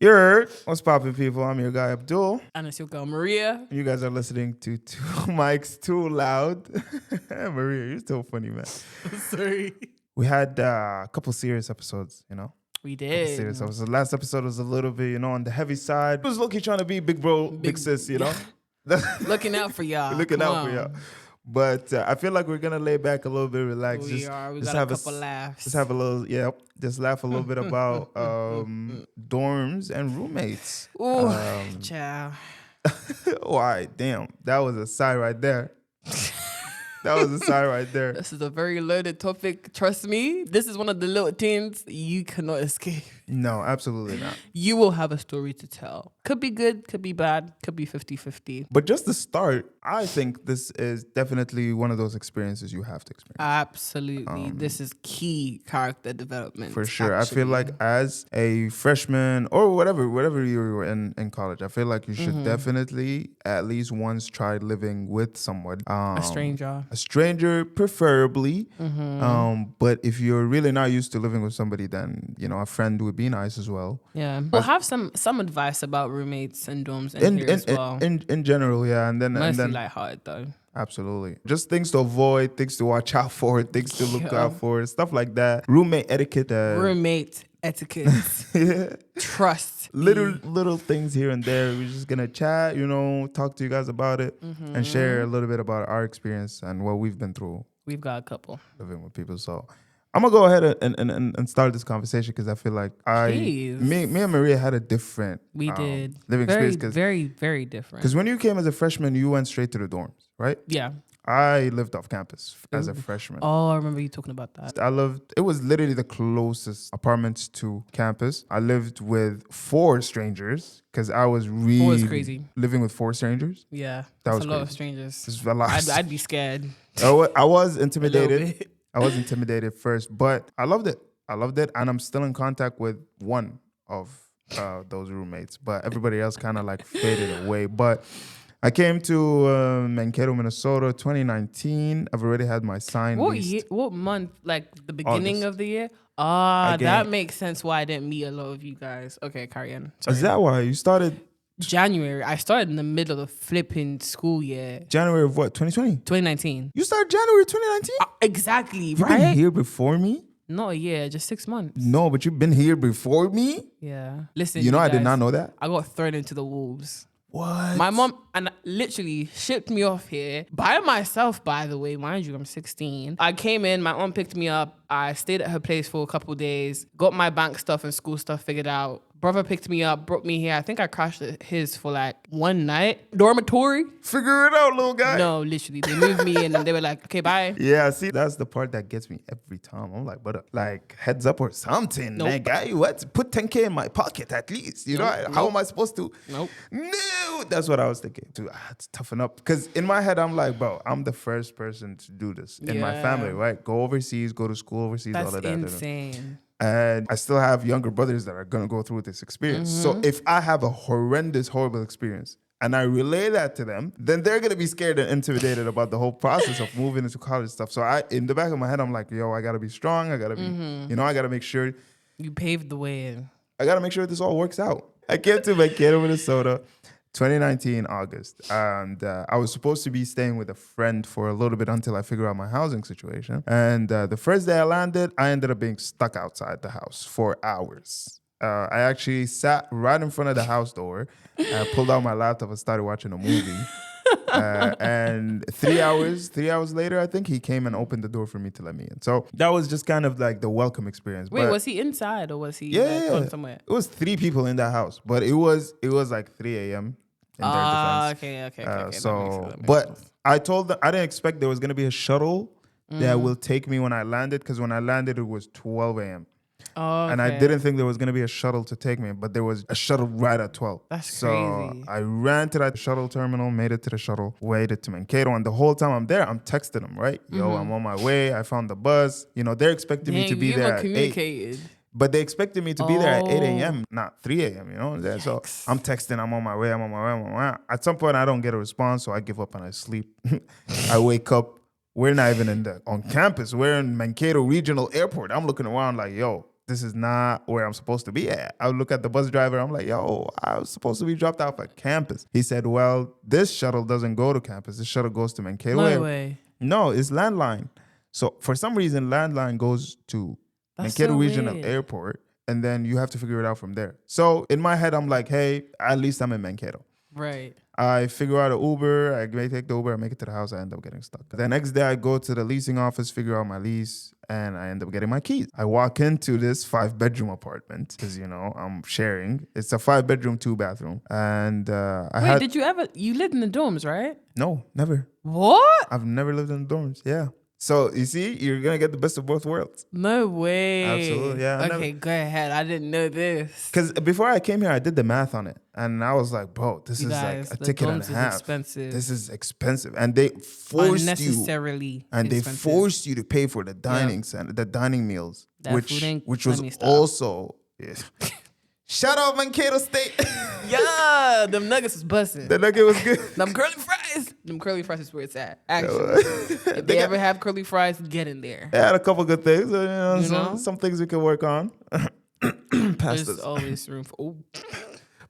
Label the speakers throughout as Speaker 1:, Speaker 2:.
Speaker 1: You heard? What's poppin', people? I'm your guy, Abdul.
Speaker 2: And it's your girl, Maria.
Speaker 1: You guys are listening to Two Mics Too Loud. Maria, you're still funny, man.
Speaker 2: Sorry.
Speaker 1: We had a couple serious episodes, you know?
Speaker 2: We did.
Speaker 1: Serious episodes. The last episode was a little bit, you know, on the heavy side. It was low-key trying to be big bro, big sis, you know?
Speaker 2: Looking out for y'all.
Speaker 1: Looking out for y'all. But I feel like we're going to lay back a little bit, relax.
Speaker 2: We are. We got a couple laughs.
Speaker 1: Just have a little, just laugh a little bit about dorms and roommates.
Speaker 2: Ooh, child.
Speaker 1: Why? Damn. That was a sigh right there. That was a sigh right there.
Speaker 2: This is a very loaded topic. Trust me. This is one of the little things you cannot escape.
Speaker 1: No, absolutely not.
Speaker 2: You will have a story to tell. Could be good, could be bad, could be 50-50.
Speaker 1: But just to start, I think this is definitely one of those experiences you have to experience.
Speaker 2: Absolutely. This is key character development.
Speaker 1: For sure. Actually. I feel like as a freshman or whatever you were in college, I feel like you should definitely at least once try living with someone.
Speaker 2: A stranger.
Speaker 1: A stranger, preferably. But if you're really not used to living with somebody, then, you know, a friend would be nice as well.
Speaker 2: Yeah. We'll have some advice about roommates and dorms here as well.
Speaker 1: In general, yeah. And then
Speaker 2: mostly lighthearted though.
Speaker 1: Absolutely. Just things to avoid, things to watch out for, things to look out for, stuff like that. Roommate etiquette.
Speaker 2: Yeah. Trust.
Speaker 1: Little things here and there. We're just going to chat, you know, talk to you guys about it and share a little bit about our experience and what we've been through.
Speaker 2: We've got a couple.
Speaker 1: Living with people. So I'm going to go ahead and start this conversation because I feel like me and Maria had a different living experience.
Speaker 2: Very, very different.
Speaker 1: Because when you came as a freshman, you went straight to the dorms, right?
Speaker 2: Yeah.
Speaker 1: I lived off campus as a freshman.
Speaker 2: Oh, I remember you talking about that.
Speaker 1: It was literally the closest apartments to campus. I lived with 4 strangers because I was really
Speaker 2: 4 is crazy.
Speaker 1: Living with 4 strangers.
Speaker 2: Yeah.
Speaker 1: That was
Speaker 2: a
Speaker 1: crazy.
Speaker 2: lot of strangers.
Speaker 1: It's a lot.
Speaker 2: I'd be scared.
Speaker 1: I was intimidated. I was intimidated first, but I loved it. And I'm still in contact with one of those roommates, but everybody else kind of like faded away. But I came to Mankato, Minnesota, 2019. I've already had my sign leased.
Speaker 2: What month? Like the beginning
Speaker 1: August.
Speaker 2: of the year? That makes sense why I didn't meet a lot of you guys. Okay, carry on. Sorry.
Speaker 1: Is that why you started?
Speaker 2: January. I started in the middle of the flipping school year.
Speaker 1: January of what? 2020?
Speaker 2: 2019.
Speaker 1: You started January 2019?
Speaker 2: Exactly,
Speaker 1: You've
Speaker 2: right?
Speaker 1: been here before me?
Speaker 2: Not a year, just 6 months.
Speaker 1: No, but you've been here before me?
Speaker 2: Yeah. Listen,
Speaker 1: you know,
Speaker 2: guys,
Speaker 1: I did not know that.
Speaker 2: I got thrown into the wolves.
Speaker 1: What?
Speaker 2: My mom literally shipped me off here by myself, by the way. Mind you, I'm 16. I came in, my mom picked me up. I stayed at her place for a couple days, got my bank stuff and school stuff figured out. Brother picked me up, brought me here. I think I crashed at his for like one night. Dormitory.
Speaker 1: Figure it out, little guy.
Speaker 2: No, literally. They moved me in and they were like, okay, bye.
Speaker 1: Yeah, see, that's the part that gets me every time. I'm like, but like heads up or something.
Speaker 2: Nope.
Speaker 1: Like, guy, what? Put 10K in my pocket at least. You know, how am I supposed to?
Speaker 2: Nope.
Speaker 1: No, that's what I was thinking. To to toughen up. Because in my head, I'm like, bro, I'm the first person to do this in my family, right? Go overseas, go to school overseas, all of that.
Speaker 2: That's insane.
Speaker 1: And I still have younger brothers that are going to go through this experience. So if I have a horrible experience and I relay that to them, then they're going to be scared and intimidated about the whole process of moving into college stuff. So in the back of my head, I'm like, yo, I got to be strong. I got to be, you know, I got to make sure.
Speaker 2: You paved the way.
Speaker 1: I got to make sure this all works out. I came to Mankato, Minnesota, 2019, August. And I was supposed to be staying with a friend for a little bit until I figure out my housing situation. And the first day I landed, I ended up being stuck outside the house for hours. I actually sat right in front of the house door, pulled out my laptop and started watching a movie. And 3 hours later, I think he came and opened the door for me to let me in. So that was just kind of like the welcome experience.
Speaker 2: Wait, was he inside or was he gone somewhere?
Speaker 1: It was 3 people in that house, but it was like 3 a.m. in their defense.
Speaker 2: Okay.
Speaker 1: So, but I told them I didn't expect there was going to be a shuttle that will take me when I landed, because when I landed, it was 12 a.m.
Speaker 2: Oh, okay.
Speaker 1: And I didn't think there was going to be a shuttle to take me, but there was a shuttle right at 12.
Speaker 2: That's
Speaker 1: So
Speaker 2: crazy.
Speaker 1: I ran to that shuttle terminal, made it to the shuttle, waited to Mankato, and the whole time I'm there, I'm texting them, right? Yo, I'm on my way. I found the bus. You know, they're expecting me to be there at 8. But they expected me to be there at 8 a.m., not 3 a.m., you know? Yikes. So I'm texting, I'm on my way. At some point, I don't get a response, so I give up and I sleep. I wake up. We're not even on campus. We're in Mankato Regional Airport. I'm looking around like, yo, this is not where I'm supposed to be at. I would look at the bus driver. I'm like, yo, I was supposed to be dropped off at campus. He said, well, this shuttle doesn't go to campus. This shuttle goes to Mankato.
Speaker 2: No way.
Speaker 1: No, it's landline. So for some reason, landline goes to Mankato
Speaker 2: so
Speaker 1: Regional
Speaker 2: weird.
Speaker 1: Airport, and then you have to figure it out from there. So in my head, I'm like, hey, at least I'm in Mankato.
Speaker 2: Right.
Speaker 1: I figure out an Uber. I may take the Uber. I make it to the house. I end up getting stuck. The next day, I go to the leasing office, figure out my lease, and I end up getting my keys. I walk into this 5-bedroom apartment because, I'm sharing. It's a 5-bedroom, 2-bathroom. And
Speaker 2: Did you lived in the dorms, right?
Speaker 1: No, never.
Speaker 2: What?
Speaker 1: I've never lived in the dorms. Yeah. So you see, you're going to get the best of both worlds.
Speaker 2: No way.
Speaker 1: Absolutely, yeah.
Speaker 2: Okay, go ahead. I didn't know this.
Speaker 1: Because before I came here, I did the math on it. And I was like, bro, this is
Speaker 2: Guys,
Speaker 1: like a
Speaker 2: the
Speaker 1: ticket and a
Speaker 2: dorms is
Speaker 1: half.
Speaker 2: expensive.
Speaker 1: This is expensive. And they forced
Speaker 2: Unnecessarily
Speaker 1: and
Speaker 2: expensive.
Speaker 1: they forced you to pay for the dining center, the dining meals,
Speaker 2: That food
Speaker 1: which
Speaker 2: ain't
Speaker 1: was
Speaker 2: funny stuff.
Speaker 1: also... Yeah. Shout out Mankato State.
Speaker 2: Yeah, them nuggets is busting.
Speaker 1: The nugget was good.
Speaker 2: Them curly fries. Them curly fries is where it's at. Actually, if they ever have curly fries, get in there.
Speaker 1: They had a couple good things.
Speaker 2: know?
Speaker 1: Some things we could work on. Past
Speaker 2: There's
Speaker 1: this.
Speaker 2: always room for. Oh,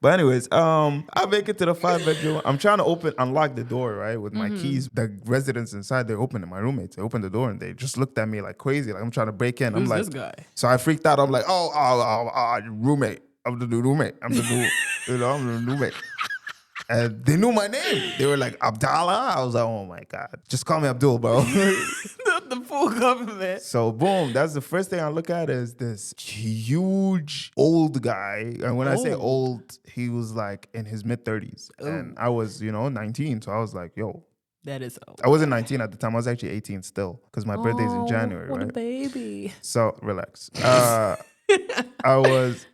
Speaker 1: But anyways, I make it to the 5-bedroom. I'm trying to unlock the door, right, with my keys. The residents inside, they opened it. My roommates, they opened the door and they just looked at me like crazy. Like I'm trying to break in. I'm
Speaker 2: who's
Speaker 1: like,
Speaker 2: this guy?
Speaker 1: So I freaked out. I'm like, roommate. I'm the new roommate. I'm the new roommate. And they knew my name. They were like, Abdallah. I was like, oh my God. Just call me Abdul, bro.
Speaker 2: The full government.
Speaker 1: So boom, that's the first thing I look at is this huge old guy. And when I say old, he was like in his mid-30s. And I was, 19. So I was like, yo.
Speaker 2: That is old.
Speaker 1: I wasn't 19 at the time. I was actually 18 still because my birthday's in January,
Speaker 2: what
Speaker 1: right?
Speaker 2: a baby.
Speaker 1: So relax.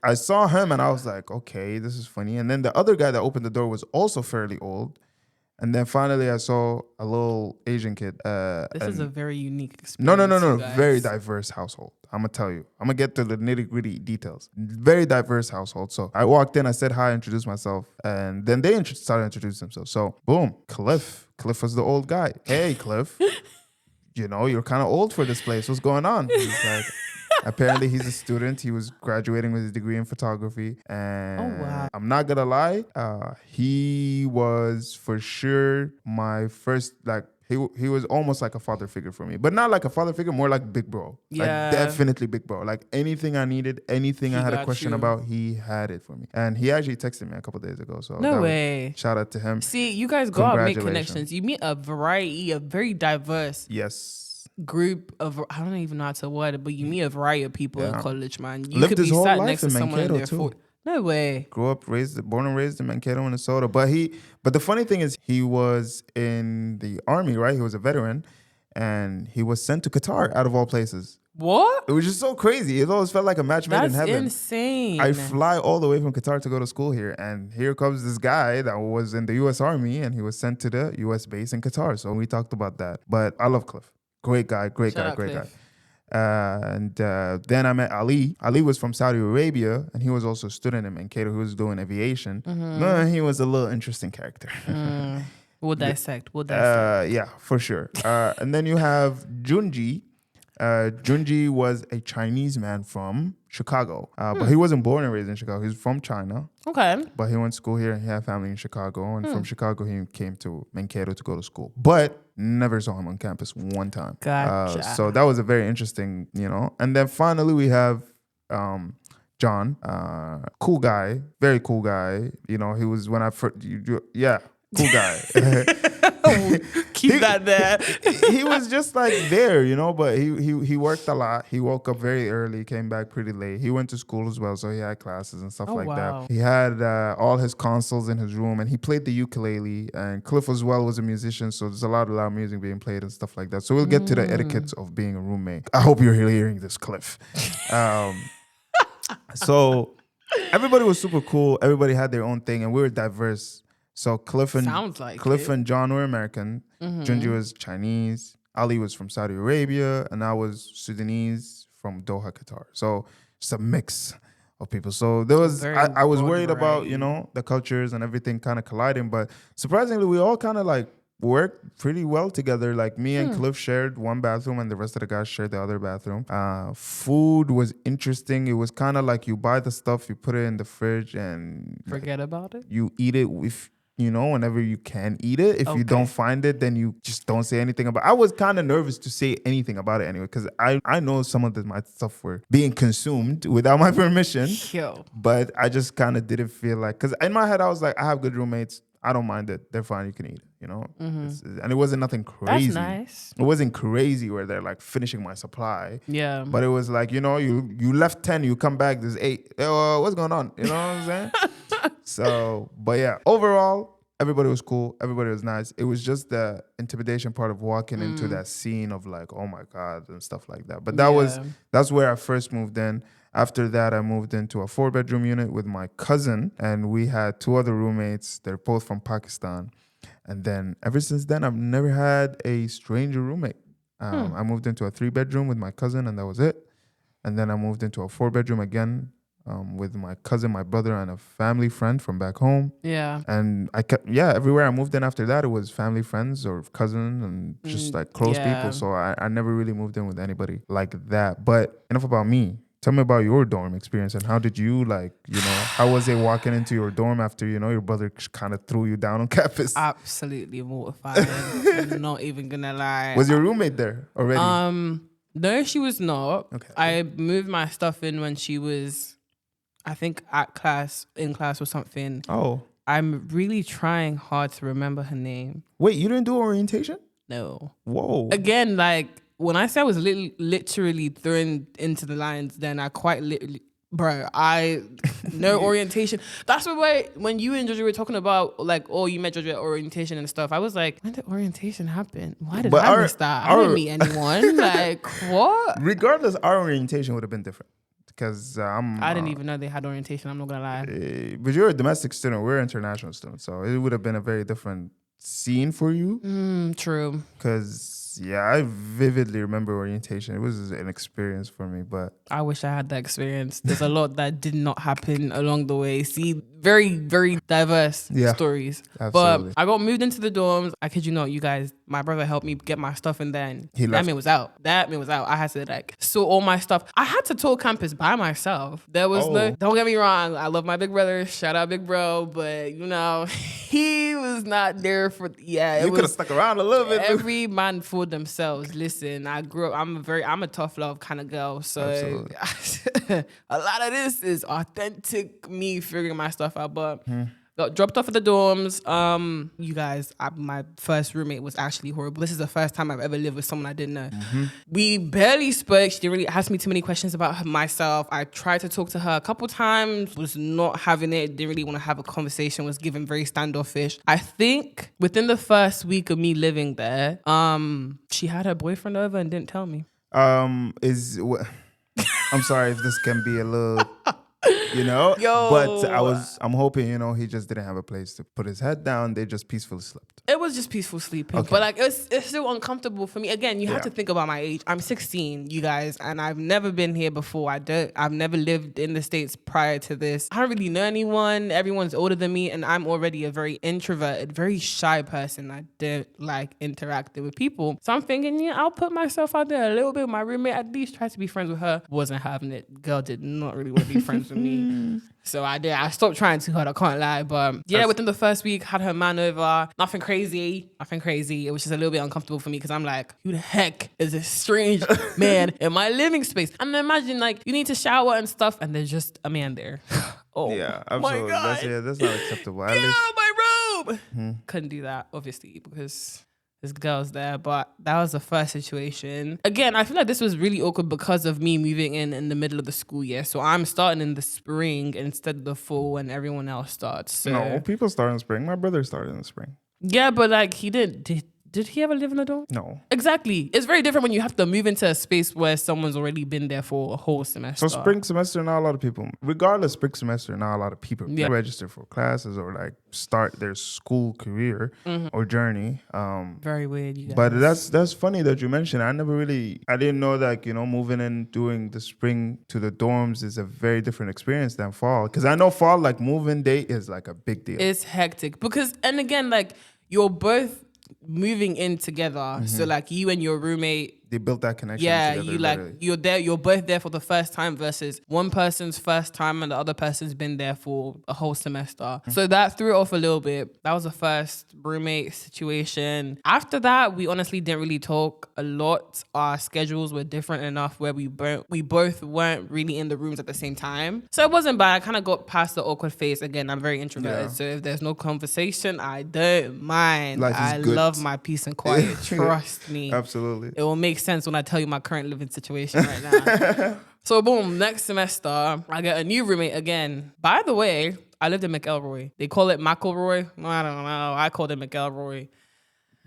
Speaker 1: I saw him and I was like, okay, this is funny. And then the other guy that opened the door was also fairly old. And then finally I saw a little Asian kid.
Speaker 2: This is a very unique experience.
Speaker 1: No.
Speaker 2: you guys.
Speaker 1: Very diverse household. I'm going to tell you. I'm going to get to the nitty gritty details. Very diverse household. So I walked in, I said hi, introduced myself. And then they started introducing themselves. So boom, Cliff. Cliff was the old guy. Hey, Cliff. You're kind of old for this place. What's going on? He's like... Apparently, he's a student. He was graduating with his degree in photography. And
Speaker 2: wow.
Speaker 1: I'm not going to lie. He was for sure my first, he was almost like a father figure for me. But not like a father figure, more like big bro.
Speaker 2: Yeah.
Speaker 1: Like definitely big bro. Like anything I needed, anything I had a
Speaker 2: got
Speaker 1: question
Speaker 2: you.
Speaker 1: about, he had it for me. And he actually texted me a couple days ago. So
Speaker 2: No way.
Speaker 1: Shout out to him.
Speaker 2: See, you guys go out and make
Speaker 1: Congratulations.
Speaker 2: connections. You meet a variety, a very diverse
Speaker 1: Yes.
Speaker 2: group of, I don't even know how to word it, but you meet a variety of people in
Speaker 1: Yeah.
Speaker 2: college, man. You
Speaker 1: Lived
Speaker 2: could
Speaker 1: his
Speaker 2: be
Speaker 1: whole
Speaker 2: sat
Speaker 1: life
Speaker 2: next to
Speaker 1: in
Speaker 2: someone in
Speaker 1: Mankato,
Speaker 2: their
Speaker 1: too.
Speaker 2: 40s. No way.
Speaker 1: Grew up, born and raised in Mankato, Minnesota. But the funny thing is he was in the army, right? He was a veteran and he was sent to Qatar out of all places.
Speaker 2: What?
Speaker 1: It was just so crazy. It always felt like a match made in
Speaker 2: That's
Speaker 1: heaven.
Speaker 2: insane.
Speaker 1: I fly all the way from Qatar to go to school here. And here comes this guy that was in the U.S. Army and he was sent to the U.S. base in Qatar. So we talked about that. But I love Cliff. Great guy, great
Speaker 2: Shout out
Speaker 1: guy.
Speaker 2: Cliff.
Speaker 1: Then I met Ali. Ali was from Saudi Arabia, and he was also a student in Mankato who was doing aviation. He was a little interesting character.
Speaker 2: We'll dissect.
Speaker 1: Yeah, for sure. And then you have Junji. Junji was a Chinese man from Chicago, but he wasn't born and raised in Chicago. He's from China.
Speaker 2: Okay.
Speaker 1: But he went to school here and he had family in Chicago. And from Chicago, he came to Mankato to go to school. But never saw him on campus one time.
Speaker 2: Gotcha.
Speaker 1: So that was a very interesting, And then finally we have John, cool guy, very cool guy. He was when I first, cool guy.
Speaker 2: Keep that there.
Speaker 1: He was just like there, but he worked a lot. He woke up very early, came back pretty late. He went to school as well, so he had classes and stuff like
Speaker 2: wow.
Speaker 1: that. He had all his consoles in his room, and he played the ukulele. And Cliff as well was a musician, so there's a lot of loud music being played and stuff like that. So we'll get to the etiquettes of being a roommate. I hope you're hearing this, Cliff. So everybody was super cool. Everybody had their own thing, and we were diverse. So Cliff and John were American. Junji was Chinese. Ali was from Saudi Arabia, and I was Sudanese from Doha, Qatar. So it's a mix of people. So there was I was worried about, the cultures and everything kind of colliding, but surprisingly we all kind of like worked pretty well together. Like me and Cliff shared one bathroom and the rest of the guys shared the other bathroom. Food was interesting. It was kind of like you buy the stuff, you put it in the fridge and
Speaker 2: Forget about it.
Speaker 1: you eat it if whenever you can eat it. If you don't find it, then you just don't say anything about it. I was kind of nervous to say anything about it anyway, because I know some of my stuff were being consumed without my permission.
Speaker 2: Yo.
Speaker 1: But I just kind of didn't feel like, because in my head, I was like, I have good roommates. I don't mind it. They're fine. You can eat it, And it wasn't nothing crazy.
Speaker 2: That's nice.
Speaker 1: It wasn't crazy where they're like finishing my supply.
Speaker 2: Yeah.
Speaker 1: But it was like, you left 10, you come back, there's 8. What's going on? You know what I'm saying? So, but yeah, overall, everybody was cool. Everybody was nice. It was just the intimidation part of walking into that scene of like, oh my God, and stuff like that. But that's where I first moved in. After that, I moved into a 4-bedroom unit with my cousin, and we had 2 other roommates. They're both from Pakistan. And then ever since then, I've never had a stranger roommate. I moved into a 3-bedroom with my cousin, and that was it. And then I moved into a 4-bedroom again with my cousin, my brother, and a family friend from back home.
Speaker 2: Yeah.
Speaker 1: And everywhere I moved in after that, it was family friends or cousin and just like close people. So I never really moved in with anybody like that. But enough about me. Tell me about your dorm experience and how did you how was it walking into your dorm after, your brother kind of threw you down on campus?
Speaker 2: Absolutely mortifying. I'm not even gonna lie.
Speaker 1: Was your roommate there already?
Speaker 2: No, she was not.
Speaker 1: Okay.
Speaker 2: I moved my stuff in when she was, I think, in class or something.
Speaker 1: Oh.
Speaker 2: I'm really trying hard to remember her name.
Speaker 1: Wait, you didn't do orientation?
Speaker 2: No.
Speaker 1: Whoa.
Speaker 2: Again, like, when I say I was literally thrown into the lines, then I quite literally, no orientation. That's why when you and Jojo were talking about, like, you met Jojo at orientation and stuff, I was like, when did orientation happen? Why did I miss that? I didn't meet anyone. Like, what?
Speaker 1: Regardless, our orientation would have been different. Because
Speaker 2: I didn't even know they had orientation, I'm not going to lie.
Speaker 1: But you're a domestic student, we're international students, so it would have been a very different scene for you.
Speaker 2: True.
Speaker 1: Because I vividly remember orientation. It was an experience for me, but
Speaker 2: I wish I had that experience. There's a lot that did not happen along the way. See, very, very diverse stories.
Speaker 1: Absolutely.
Speaker 2: But I got moved into the dorms. I kid you not, you guys, my brother helped me get my stuff in there. And that man was out. I had to sort all my stuff. I had to tour campus by myself. There was don't get me wrong, I love my big brother. Shout out big bro. But he was not there for, you
Speaker 1: could have stuck around a little bit.
Speaker 2: Every man for themselves. Listen, I grew up, I'm a tough love kind of girl. So a lot of this is authentic me figuring my stuff out. But got dropped off at the dorms. You guys, my first roommate was actually horrible. This is the first time I've ever lived with someone I didn't know. We barely spoke. She didn't really ask me too many questions about myself. I tried to talk to her a couple times, was not having it, didn't really want to have a conversation, was given very standoffish. I think within the first week of me living there, she had her boyfriend over and didn't tell me.
Speaker 1: I'm sorry if this can be a little... but I'm hoping, he just didn't have a place to put his head down. They just peacefully slept.
Speaker 2: It was just peaceful sleeping. Okay. But it's still uncomfortable for me. Again, you have to think about my age. I'm 16, you guys, and I've never been here before. I've never lived in the States prior to this. I don't really know anyone. Everyone's older than me, and I'm already a very introverted, very shy person. I don't like interacting with people. So I'm thinking, I'll put myself out there a little bit. My roommate at least tried to be friends with her. Wasn't having it. Girl did not really want to be friends with me. So I stopped trying too hard, I can't lie. But within the first week, had her man over. Nothing crazy. It was just a little bit uncomfortable for me because I'm like, who the heck is this strange man in my living space? And imagine you need to shower and stuff and there's just a man there.
Speaker 1: Yeah, absolutely.
Speaker 2: My God.
Speaker 1: That's not acceptable. At
Speaker 2: Get
Speaker 1: least...
Speaker 2: out of my room! Couldn't do that, obviously, because... there's girls there, but that was the first situation. Again, I feel like this was really awkward because of me moving in the middle of the school year. So I'm starting in the spring instead of the fall when everyone else starts. So.
Speaker 1: No, people start in spring. My brother started in the spring.
Speaker 2: Yeah, but he did he ever live in the dorm?
Speaker 1: No.
Speaker 2: Exactly. It's very different when you have to move into a space where someone's already been there for a whole semester.
Speaker 1: So spring semester, not a lot of people. Regardless, spring semester, not a lot of people register for classes or start their school career or journey.
Speaker 2: Very weird, you guys.
Speaker 1: But that's funny that you mentioned. I didn't know that, moving in during the spring to the dorms is a very different experience than fall. Because I know fall, moving day is a big deal.
Speaker 2: It's hectic because, and again, you're both moving in together. So like you and your roommate,
Speaker 1: They built that connection
Speaker 2: yeah,
Speaker 1: together.
Speaker 2: you like
Speaker 1: literally.
Speaker 2: you're both there for the first time versus one person's first time and the other person's been there for a whole semester. So that threw it off a little bit. That was the first roommate situation. After that, we honestly didn't really talk a lot. Our schedules were different enough where we both weren't really in the rooms at the same time. So it wasn't bad. I kind of got past the awkward phase. Again, I'm very introverted.
Speaker 1: Yeah.
Speaker 2: So if there's no conversation, I don't mind.
Speaker 1: Life is
Speaker 2: I
Speaker 1: good.
Speaker 2: love my peace and quiet. Trust me.
Speaker 1: Absolutely.
Speaker 2: It will make sense when I tell you my current living situation right now. So boom, next semester, I get a new roommate again. By the way, I lived in McElroy. They call it McElroy. I don't know. I called it McElroy.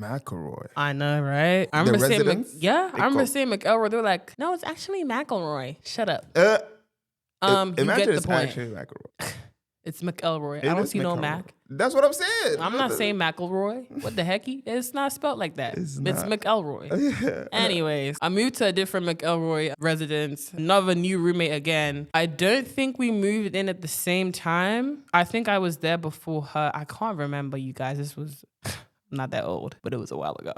Speaker 1: McElroy.
Speaker 2: I know, right? I remember saying,
Speaker 1: residents?
Speaker 2: I remember saying McElroy. They were like, no, it's actually McElroy. Shut up. You
Speaker 1: Imagine
Speaker 2: get the
Speaker 1: it's
Speaker 2: point.
Speaker 1: actually McElroy.
Speaker 2: It's McElroy.
Speaker 1: It
Speaker 2: I don't
Speaker 1: is
Speaker 2: see no
Speaker 1: McElroy.
Speaker 2: Mac.
Speaker 1: That's what I'm saying.
Speaker 2: I'm not saying McElroy. What the heck? It's not spelled like that. It's
Speaker 1: not.
Speaker 2: McElroy. Anyways, I moved to a different McElroy residence. Another new roommate again. I don't think we moved in at the same time. I think I was there before her. I can't remember, you guys. This was not that old, but it was a while ago.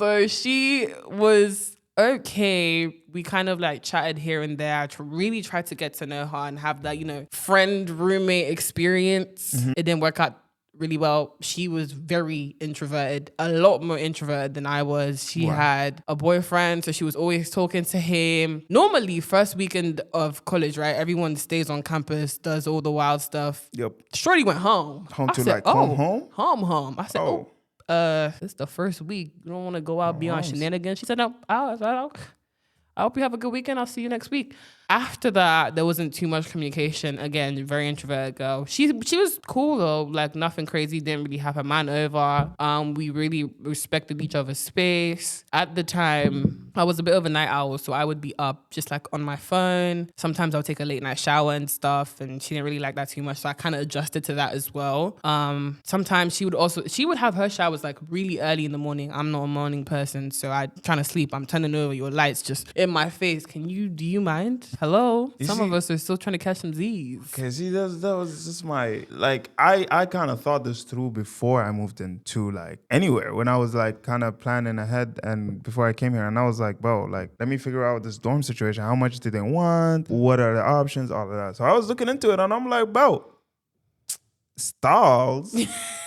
Speaker 2: So she was okay. We kind of like chatted here and there. I really tried to get to know her and have that, friend roommate experience. It didn't work out really well. She was very introverted, a lot more introverted than I was. She had a boyfriend, so she was always talking to him. Normally, first weekend of college, right? Everyone stays on campus, does all the wild stuff.
Speaker 1: Yep.
Speaker 2: Shorty went home.
Speaker 1: Home
Speaker 2: I
Speaker 1: to
Speaker 2: said,
Speaker 1: like home?
Speaker 2: Home. I said, it's the first week. You don't want to go out beyond shenanigans. She said, no, I hope you have a good weekend. I'll see you next week. After that, there wasn't too much communication. Again, very introverted girl. She was cool though, like nothing crazy. Didn't really have her man over. We really respected each other's space. At the time, I was a bit of a night owl, so I would be up just like on my phone. Sometimes I would take a late night shower and stuff, and she didn't really like that too much, so I kind of adjusted to that as well. Sometimes she would have her showers like really early in the morning. I'm not a morning person, so I'm trying to sleep. I'm turning over, your lights just in my face. Do you mind? Hello? Some of us are still trying to catch some Z's.
Speaker 1: Okay, see, that was just my, like, I kind of thought this through before I moved into, like, anywhere. When I was, like, kind of planning ahead and before I came here. And I was like, bro, like, let me figure out this dorm situation. How much do they want? What are the options? All of that. So I was looking into it and I'm like, bro, stalls?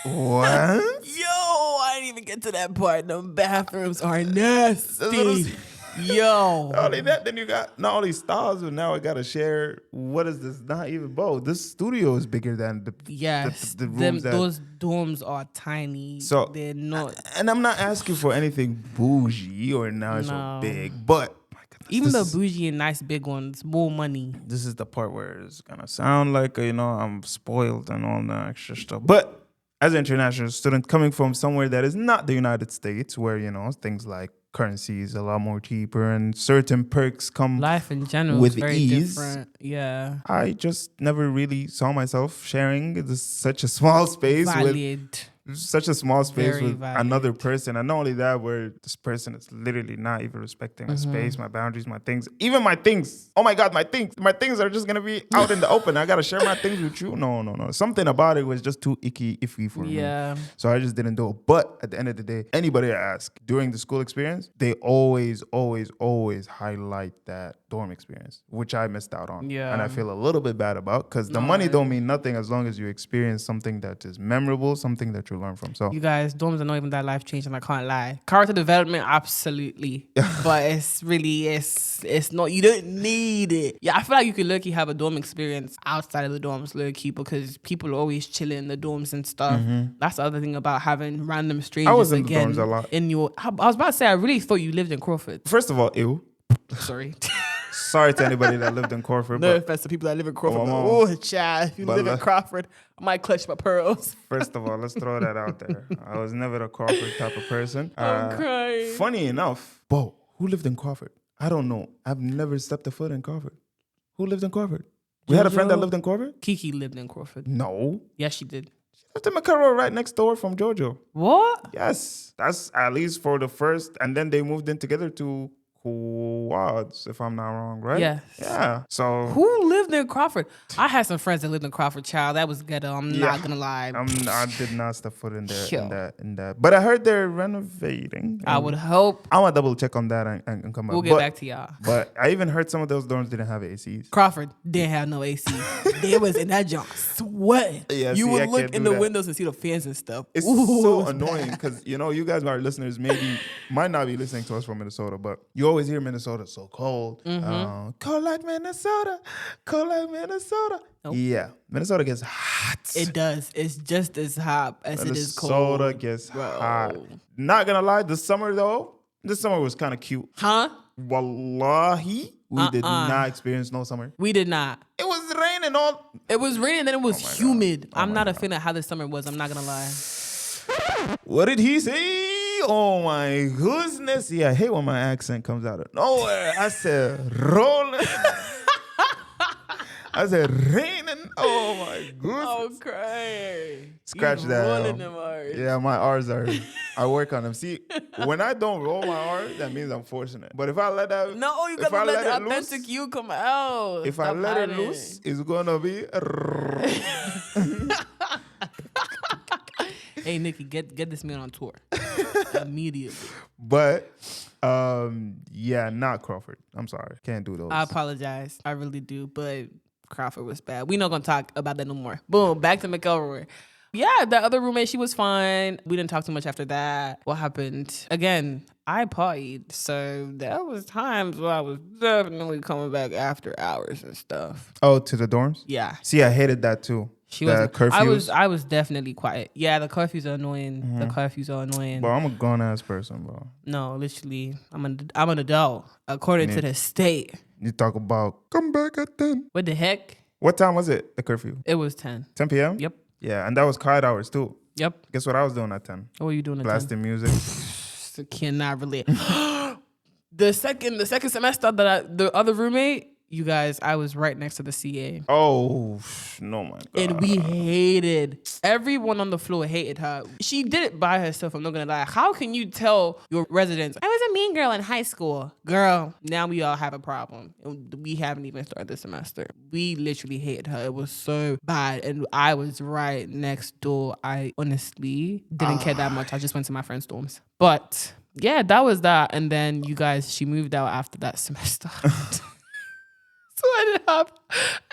Speaker 1: What?
Speaker 2: Yo, I didn't even get to that part. The bathrooms are nasty. Yo.
Speaker 1: Not only that, then you got not only stalls, but now I got to share. What is this? Not even, bro. This studio is bigger than the rooms.
Speaker 2: Those dorms are tiny.
Speaker 1: So
Speaker 2: they're not.
Speaker 1: And I'm not asking for anything bougie or nice or big, but my goodness,
Speaker 2: even the bougie and nice big ones, more money.
Speaker 1: This is the part where it's gonna sound like I'm spoiled and all that extra stuff, but. As an international student coming from somewhere that is not the United States, where, things like currency is a lot more cheaper and certain perks come
Speaker 2: life in general
Speaker 1: with
Speaker 2: is very
Speaker 1: ease.
Speaker 2: Different. Yeah.
Speaker 1: I just never really saw myself sharing such a small space with another person. And not only that, where this person is literally not even respecting my space, my boundaries, my things, even my things. Oh my God, my things are just going to be out in the open. I got to share my things with you. No. Something about it was just too iffy for me. So I just didn't do it. But at the end of the day, anybody I ask during the school experience, they always highlight that dorm experience, which I missed out on.
Speaker 2: Yeah.
Speaker 1: And I feel a little bit bad about, because the money don't mean nothing as long as you experience something that is memorable, something that you learn from. So
Speaker 2: you guys, dorms are not even that life changing. I can't lie. Character development, absolutely, but it's not. You don't need it. Yeah, I feel like you could low-key have a dorm experience outside of the dorms, low-key, because people are always chilling in the dorms and stuff. That's the other thing about having random strangers.
Speaker 1: I was in the dorms a lot.
Speaker 2: I was about to say, I really thought you lived in Crawford.
Speaker 1: First of all, ew. Sorry to anybody that lived in Crawford.
Speaker 2: No offense to people that live in Crawford. Oh, Chad, if you live in Crawford, I might clutch my pearls.
Speaker 1: First of all, let's throw that out there. I was never a Crawford type of person.
Speaker 2: I'm crying.
Speaker 1: Funny enough, who lived in Crawford? I don't know. I've never stepped a foot in Crawford. Who lived in Crawford? We had a friend that lived in Crawford?
Speaker 2: Kiki lived in Crawford.
Speaker 1: No.
Speaker 2: Yes, she did.
Speaker 1: She lived in McElroy right next door from JoJo.
Speaker 2: What?
Speaker 1: Yes. That's at least for the first, and then they moved in together to quads, if I'm not wrong, right?
Speaker 2: Yes.
Speaker 1: Yeah. So
Speaker 2: Who lived in Crawford? I had some friends that lived in Crawford, child. That was ghetto. I'm not gonna lie.
Speaker 1: I did not step foot in there,
Speaker 2: Yo.
Speaker 1: in that. But I heard they're renovating.
Speaker 2: I would hope.
Speaker 1: I want to double check on that and come back.
Speaker 2: We'll get back to y'all.
Speaker 1: But I even heard some of those dorms didn't have ACs.
Speaker 2: Crawford didn't have no AC. They was in that junk sweating.
Speaker 1: Yeah,
Speaker 2: you
Speaker 1: see, I
Speaker 2: would
Speaker 1: can't
Speaker 2: look in
Speaker 1: do
Speaker 2: the
Speaker 1: that.
Speaker 2: windows and see the fans and stuff.
Speaker 1: It's
Speaker 2: Ooh,
Speaker 1: so
Speaker 2: it's
Speaker 1: annoying
Speaker 2: bad.
Speaker 1: because, you guys, our listeners, might not be listening to us from Minnesota, but you always hear Minnesota so cold. Cold like Minnesota. Cold like Minnesota.
Speaker 2: Nope.
Speaker 1: Yeah. Minnesota gets hot.
Speaker 2: It does. It's just as hot as it is cold.
Speaker 1: Minnesota gets hot. Not going to lie, this summer was kind of cute.
Speaker 2: Huh?
Speaker 1: Wallahi, we did not experience no summer.
Speaker 2: We did not.
Speaker 1: It was raining all.
Speaker 2: It was raining, then it was humid. I'm not a
Speaker 1: God.
Speaker 2: fan of how this summer was. I'm not gonna lie.
Speaker 1: What did he say? Oh my goodness. Yeah, I hate when my accent comes out of nowhere. I said rolling. I said raining. Oh my goodness.
Speaker 2: Oh, cray.
Speaker 1: Scratch
Speaker 2: You
Speaker 1: that.
Speaker 2: rolling them R's.
Speaker 1: Yeah, my R's are. I work on them. See, when I don't roll my R's, that means I'm forcing it. But if I let that,
Speaker 2: No, you
Speaker 1: if I
Speaker 2: gotta let the
Speaker 1: it loose,
Speaker 2: authentic you come out.
Speaker 1: if I
Speaker 2: Stop
Speaker 1: let it
Speaker 2: hiding.
Speaker 1: loose, it's gonna be.
Speaker 2: Hey, Nikki, get this man on tour immediately.
Speaker 1: But yeah, not Crawford. I'm sorry, can't do those.
Speaker 2: I apologize. I really do, but Crawford was bad. We're not gonna talk about that no more. Boom, back to McElroy. Yeah, the other roommate, she was fine. We didn't talk too much after that. What happened? Again, I partied, so there was times where I was definitely coming back after hours and stuff.
Speaker 1: Oh, to the dorms?
Speaker 2: Yeah.
Speaker 1: See, I hated that too.
Speaker 2: She
Speaker 1: the
Speaker 2: was.
Speaker 1: curfews.
Speaker 2: I was definitely quiet. Yeah, the curfews are annoying. The curfews are annoying.
Speaker 1: Bro, I'm a grown ass person, bro.
Speaker 2: No, literally, I'm an adult according to the state.
Speaker 1: You talk about come back at 10.
Speaker 2: What the heck?
Speaker 1: What time was it? The curfew?
Speaker 2: It was 10.
Speaker 1: 10 p.m.
Speaker 2: Yep.
Speaker 1: Yeah, and that was quiet hours too.
Speaker 2: Yep.
Speaker 1: Guess what I was doing at 10?
Speaker 2: What were you doing at 10?
Speaker 1: Blasting music.
Speaker 2: So cannot relate. The second semester that the other roommate, you guys, I was right next to the CA.
Speaker 1: Oh, no, my God.
Speaker 2: And we hated, everyone on the floor hated her. She did it by herself, I'm not gonna lie. How can you tell your residents, I was a mean girl in high school? Girl, now we all have a problem. And we haven't even started this semester. We literally hated her. It was so bad. And I was right next door. I honestly didn't care that much. I just went to my friend's dorms. But yeah, that was that. And then you guys, she moved out after that semester. So I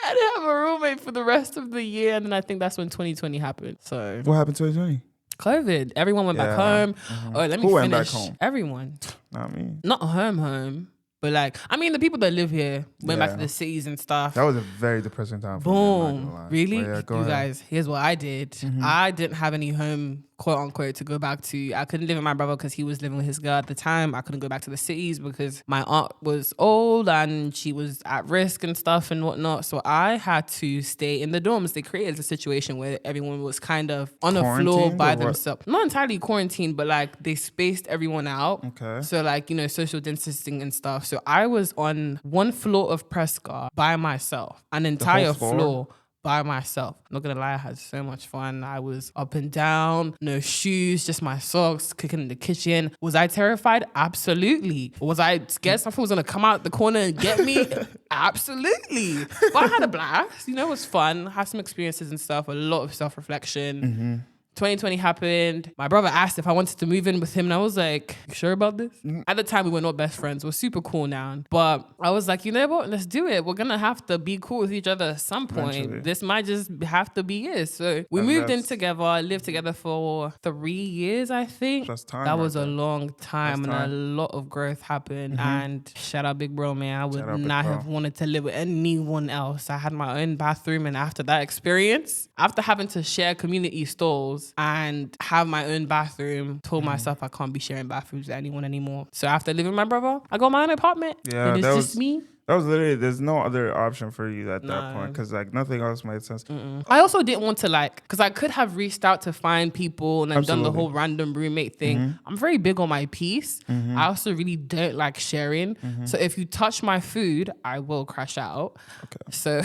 Speaker 2: didn't have a roommate for the rest of the year, and then I think that's when 2020 happened. So
Speaker 1: What happened to 2020?
Speaker 2: COVID, everyone went back home. Oh, let me
Speaker 1: Who
Speaker 2: finish.
Speaker 1: went back home?
Speaker 2: Everyone,
Speaker 1: Not me.
Speaker 2: not home, but like I mean, the people that live here went back to
Speaker 1: Yeah.
Speaker 2: the cities and stuff.
Speaker 1: That was a very depressing time for me. I'm not
Speaker 2: Boom.
Speaker 1: gonna lie.
Speaker 2: Really?
Speaker 1: But yeah, go
Speaker 2: You
Speaker 1: ahead.
Speaker 2: guys, here's what I did. I didn't have any home, quote unquote, to go back to. I couldn't live with my brother because he was living with his girl at the time. I couldn't go back to the cities because my aunt was old and she was at risk and stuff and whatnot. So I had to stay in the dorms. They created a situation where everyone was kind of on the floor
Speaker 1: Quarantined
Speaker 2: by
Speaker 1: or what?
Speaker 2: themselves. Not entirely quarantined, but like they spaced everyone out.
Speaker 1: Okay.
Speaker 2: So like, social distancing and stuff. So I was on one floor of Prescott by myself, an entire
Speaker 1: floor?
Speaker 2: floor by myself. Not gonna lie, I had so much fun. I was up and down, no shoes, just my socks, cooking in the kitchen. Was I terrified? Absolutely. Was I scared something was gonna come out the corner and get me? Absolutely. But I had a blast. It was fun. Had some experiences and stuff, a lot of self-reflection. 2020 happened. My brother asked if I wanted to move in with him, and I was like, you sure about this? At the time, we were not best friends. We're super cool now. But I was like, you know what? Let's do it. We're going to have to be cool with each other at some point.
Speaker 1: Eventually.
Speaker 2: This might just have to be it. So we
Speaker 1: And
Speaker 2: moved in
Speaker 1: that's-
Speaker 2: together, lived together for 3 years, I think.
Speaker 1: That's time
Speaker 2: That
Speaker 1: right
Speaker 2: was a
Speaker 1: there.
Speaker 2: long time,
Speaker 1: That's
Speaker 2: and a
Speaker 1: time.
Speaker 2: lot of growth happened. And shout out Big Bro, man. I would
Speaker 1: Shout out Big
Speaker 2: not
Speaker 1: Bro.
Speaker 2: have wanted to live with anyone else. I had my own bathroom, and after that experience, after having to share community stalls and have my own bathroom, told myself I can't be sharing bathrooms with anyone anymore. So after living with my brother, I got my own apartment.
Speaker 1: Yeah,
Speaker 2: and it's
Speaker 1: that
Speaker 2: just
Speaker 1: was-
Speaker 2: me.
Speaker 1: That was literally, there's no other option for you at that
Speaker 2: Nah.
Speaker 1: point because like nothing else made sense.
Speaker 2: I also didn't want to because I could have reached out to find people and then done the
Speaker 1: Absolutely.
Speaker 2: whole random roommate thing. I'm very big on my peace. I also really don't like sharing. So if you touch my food, I will crash out.
Speaker 1: Okay.
Speaker 2: So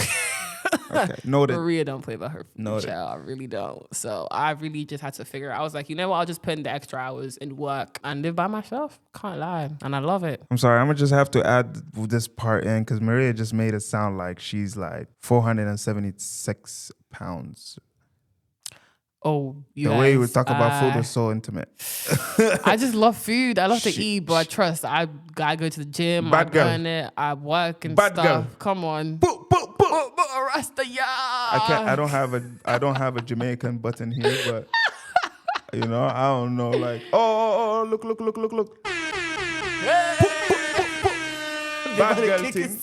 Speaker 1: Okay, noted.
Speaker 2: Maria don't play by her food,
Speaker 1: Noted.
Speaker 2: child. I really don't. So I really just had to figure out. I was like, you know what? I'll just put in the extra hours and work and live by myself. Can't lie. And I love it.
Speaker 1: I'm sorry, I'm gonna just have to add this part in because Maria just made it sound like she's like 476 pounds.
Speaker 2: Oh,
Speaker 1: The way we talk about food was so intimate.
Speaker 2: I just love food. I love to eat, but trust, I go to the gym,
Speaker 1: Bad
Speaker 2: I
Speaker 1: girl.
Speaker 2: burn it, I work and
Speaker 1: Bad
Speaker 2: stuff.
Speaker 1: girl.
Speaker 2: Come on.
Speaker 1: Boop, boop, boop.
Speaker 2: Rasta, yeah.
Speaker 1: I don't have a Jamaican button here, but you know, I don't know, like, oh, look. Bad girl thing.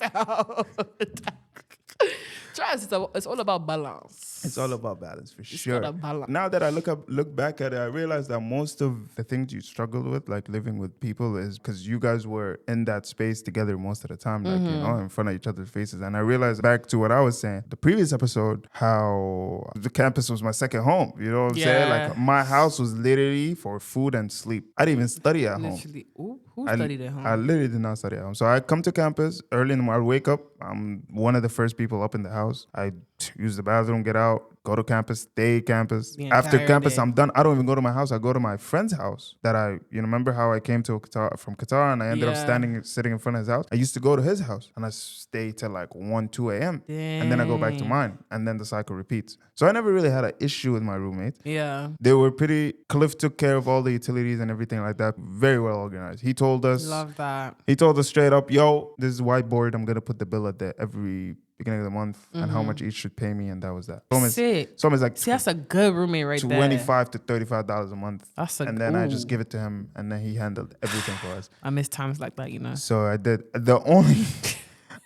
Speaker 2: Trust, it's all about balance.
Speaker 1: It's all about balance for sure.
Speaker 2: All about balance.
Speaker 1: Now that I look back at it, I realize that most of the things you struggled with, like living with people, is because you guys were in that space together most of the time, like, you know, in front of each other's faces. And I realized back to what I was saying, the previous episode, how the campus was my second home. You know what I'm saying? Like my house was literally for food and sleep. I didn't even study at home.
Speaker 2: Literally. Ooh, who studied at home?
Speaker 1: I literally did not study at home. So I come to campus early in the morning. I wake up. I'm one of the first people up in the house. I use the bathroom, get out, go to campus, stay campus. After campus, I'm done. I don't even go to my house. I go to my friend's house that remember how I came to Qatar, from Qatar and I ended up sitting in front of his house. I used to go to his house and I stay till like 1, 2 a.m. And then I go back to mine and then the cycle repeats. So I never really had an issue with my roommate.
Speaker 2: Yeah.
Speaker 1: They were Cliff took care of all the utilities and everything like that. Very well organized. He told us.
Speaker 2: Love that.
Speaker 1: He told us straight up, yo, this is whiteboard. I'm going to put the bill at every beginning of the month and how much each should pay me. And that was that.
Speaker 2: Sick.
Speaker 1: So it's like,
Speaker 2: see, that's a good roommate right there.
Speaker 1: $25 to $35 a month.
Speaker 2: And
Speaker 1: then I just give it to him and then he handled everything for us.
Speaker 2: I miss times like that, you know.
Speaker 1: So I did.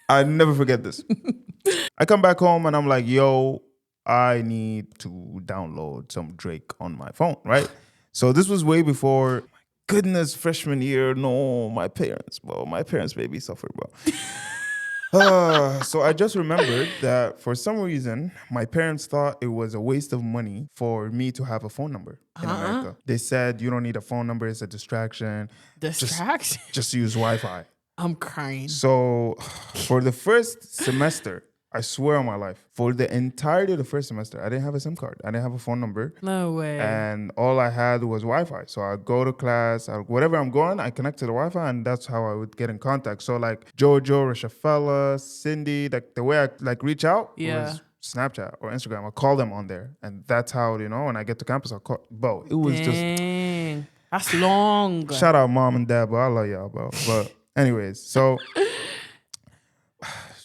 Speaker 1: I never forget this. I come back home and I'm like, yo, I need to download some Drake on my phone, right? So this was way before, goodness, freshman year. No, my parents made me suffer, bro. So I just remembered that for some reason, my parents thought it was a waste of money for me to have a phone number in America. They said, you don't need a phone number. It's a distraction.
Speaker 2: Distraction?
Speaker 1: Just use Wi-Fi.
Speaker 2: I'm crying.
Speaker 1: So for the first semester, I swear on my life, for the entirety of the first semester, I didn't have a SIM card. I didn't have a phone number.
Speaker 2: No way.
Speaker 1: And all I had was Wi-Fi. So I go to class, wherever I'm going, I connect to the Wi-Fi, and that's how I would get in contact. So like Jojo, Rashafella, Cindy, like the way I like reach out was Snapchat or Instagram. I call them on there, and that's how, you know, when I get to campus, I call. Bro, it was
Speaker 2: just that's long.
Speaker 1: Shout out mom and dad, bro. I love y'all, bro. But anyways, so.